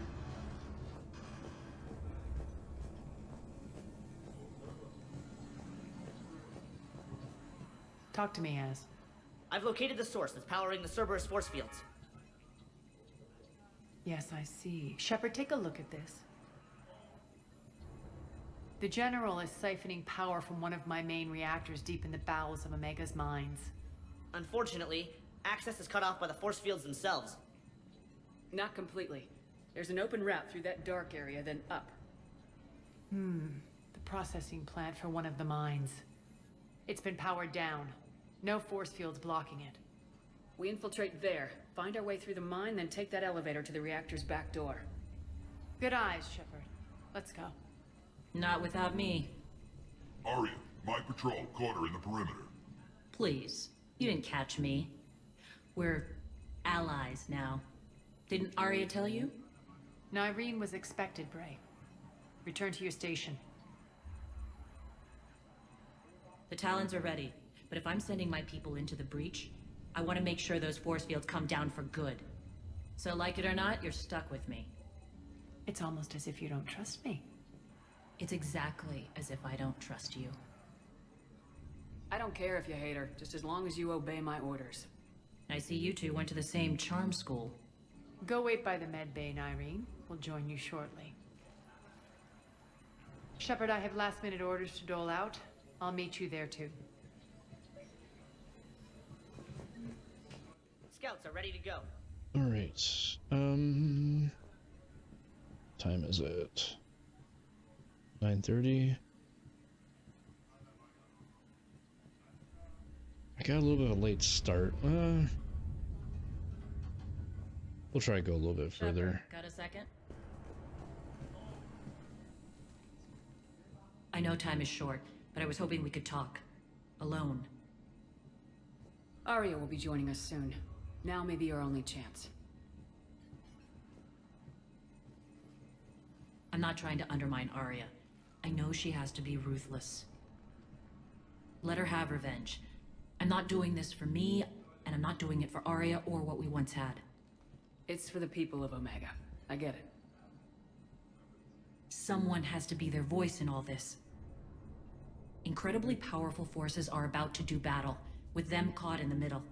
S3: Talk to me, Az.
S11: I've located the source that's powering the Cerberus force fields.
S3: Yes, I see. Shepard, take a look at this. The General is siphoning power from one of my main reactors deep in the bowels of Omega's mines.
S15: Unfortunately, access is cut off by the force fields themselves.
S4: Not completely. There's an open route through that dark area, then up.
S3: The processing plant for one of the mines. It's been powered down. No force fields blocking it.
S4: We infiltrate there, find our way through the mine, then take that elevator to the reactor's back door.
S3: Good eyes, Shepard. Let's go.
S10: Not without me.
S5: Aria, my patrol caught her in the perimeter.
S10: Please. You didn't catch me. We're allies now. Didn't Aria tell you?
S3: Nyreen was expected, Bray. Return to your station.
S10: The Talons are ready, but if I'm sending my people into the breach, I want to make sure those force fields come down for good. So like it or not, you're stuck with me.
S3: It's almost as if you don't trust me.
S10: It's exactly as if I don't trust you.
S4: I don't care if you hate her, just as long as you obey my orders.
S10: I see you two went to the same charm school.
S3: Go wait by the med bay, Nyreen. We'll join you shortly. Shepard, I have last-minute orders to dole out. I'll meet you there, too.
S15: Scouts are ready to go.
S1: Alright, time is it? 9:30. I got a little bit of a late start. We'll try to go a little bit further.
S10: Got a second? I know time is short, but I was hoping we could talk. Alone.
S4: Aria will be joining us soon. Now may be your only chance.
S10: I'm not trying to undermine Aria. I know she has to be ruthless. Let her have revenge. I'm not doing this for me, and I'm not doing it for Aria or what we once had.
S4: It's for the people of Omega. I get it.
S10: Someone has to be their voice in all this. Incredibly powerful forces are about to do battle, with them caught in the middle.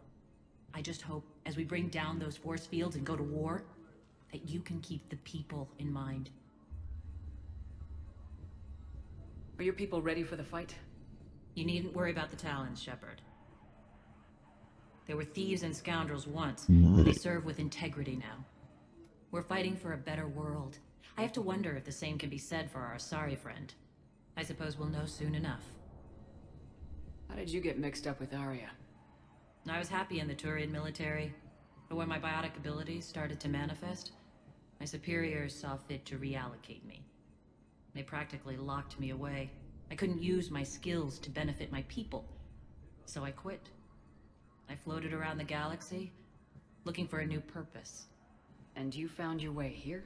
S10: I just hope, as we bring down those force fields and go to war, that you can keep the people in mind.
S4: Are your people ready for the fight?
S10: You needn't worry about the Talons, Shepard. They were thieves and scoundrels once, but they serve with integrity now. We're fighting for a better world. I have to wonder if the same can be said for our Asari friend. I suppose we'll know soon enough.
S4: How did you get mixed up with Aria?
S10: I was happy in the Turian military, but when my biotic abilities started to manifest, my superiors saw fit to reallocate me. They practically locked me away. I couldn't use my skills to benefit my people, so I quit. I floated around the galaxy, looking for a new purpose.
S4: And you found your way here?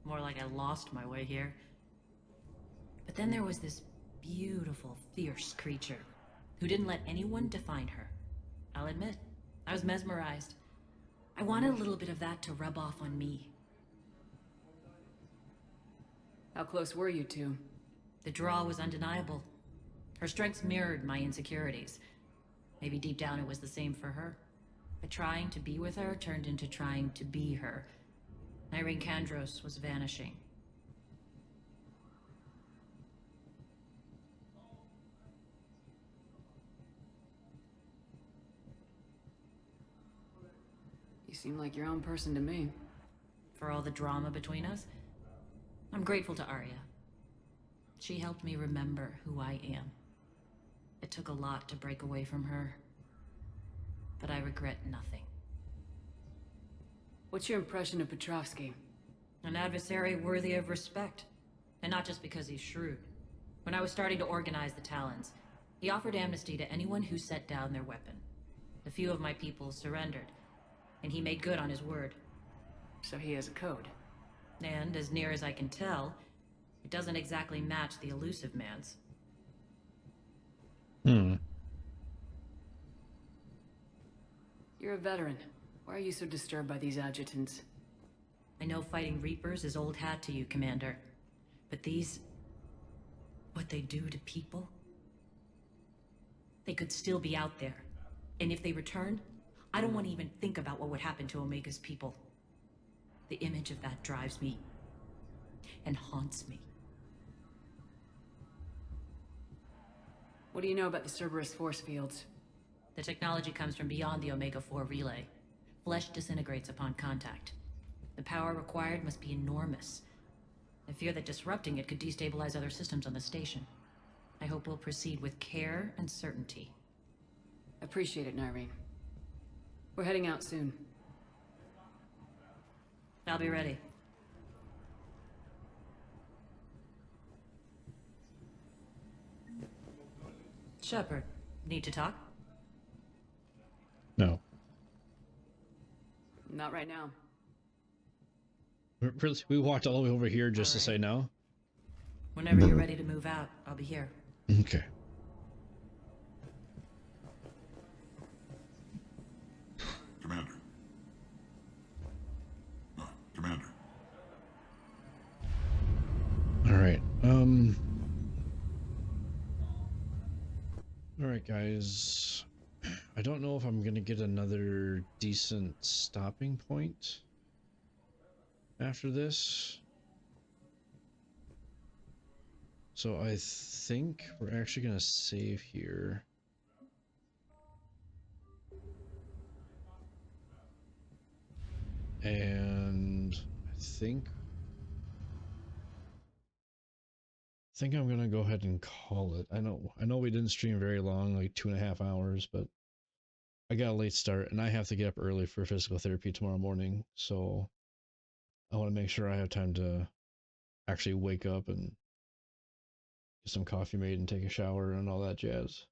S10: More like I lost my way here. But then there was this beautiful, fierce creature who didn't let anyone define her. I'll admit, I was mesmerized. I wanted a little bit of that to rub off on me.
S4: How close were you two?
S10: The draw was undeniable. Her strengths mirrored my insecurities. Maybe deep down it was the same for her. But trying to be with her turned into trying to be her. Nyreen Kandros was vanishing.
S4: You seem like your own person to me.
S10: For all the drama between us, I'm grateful to Aria. She helped me remember who I am. It took a lot to break away from her, but I regret nothing.
S4: What's your impression of Petrovsky?
S10: An adversary worthy of respect, and not just because he's shrewd. When I was starting to organize the Talons, he offered amnesty to anyone who set down their weapon. A few of my people surrendered, and he made good on his word.
S4: So he has a code.
S10: And, as near as I can tell, it doesn't exactly match the elusive man's.
S4: You're a veteran. Why are you so disturbed by these adjutants?
S10: I know fighting Reapers is old hat to you, Commander. But these... what they do to people? They could still be out there. And if they return, I don't want to even think about what would happen to Omega's people. The image of that drives me and haunts me.
S4: What do you know about the Cerberus force fields?
S10: The technology comes from beyond the Omega-4 relay. Flesh disintegrates upon contact. The power required must be enormous. I fear that disrupting it could destabilize other systems on the station. I hope we'll proceed with care and certainty.
S4: Appreciate it, Nyreen. We're heading out soon.
S10: I'll be ready. Shepard, need to talk?
S1: No.
S4: Not right now.
S1: Really? We walked all the way over here just to say no?
S10: Whenever you're ready to move out, I'll be here.
S1: Okay.
S5: Commander. Commander.
S1: Alright, alright guys. I don't know if I'm gonna get another decent stopping point after this. So I think we're actually gonna save here. And I think I'm gonna go ahead and call it. I know we didn't stream very long, like 2.5 hours, but I got a late start and I have to get up early for physical therapy tomorrow morning, so I want to make sure I have time to actually wake up and get some coffee made and take a shower and all that jazz.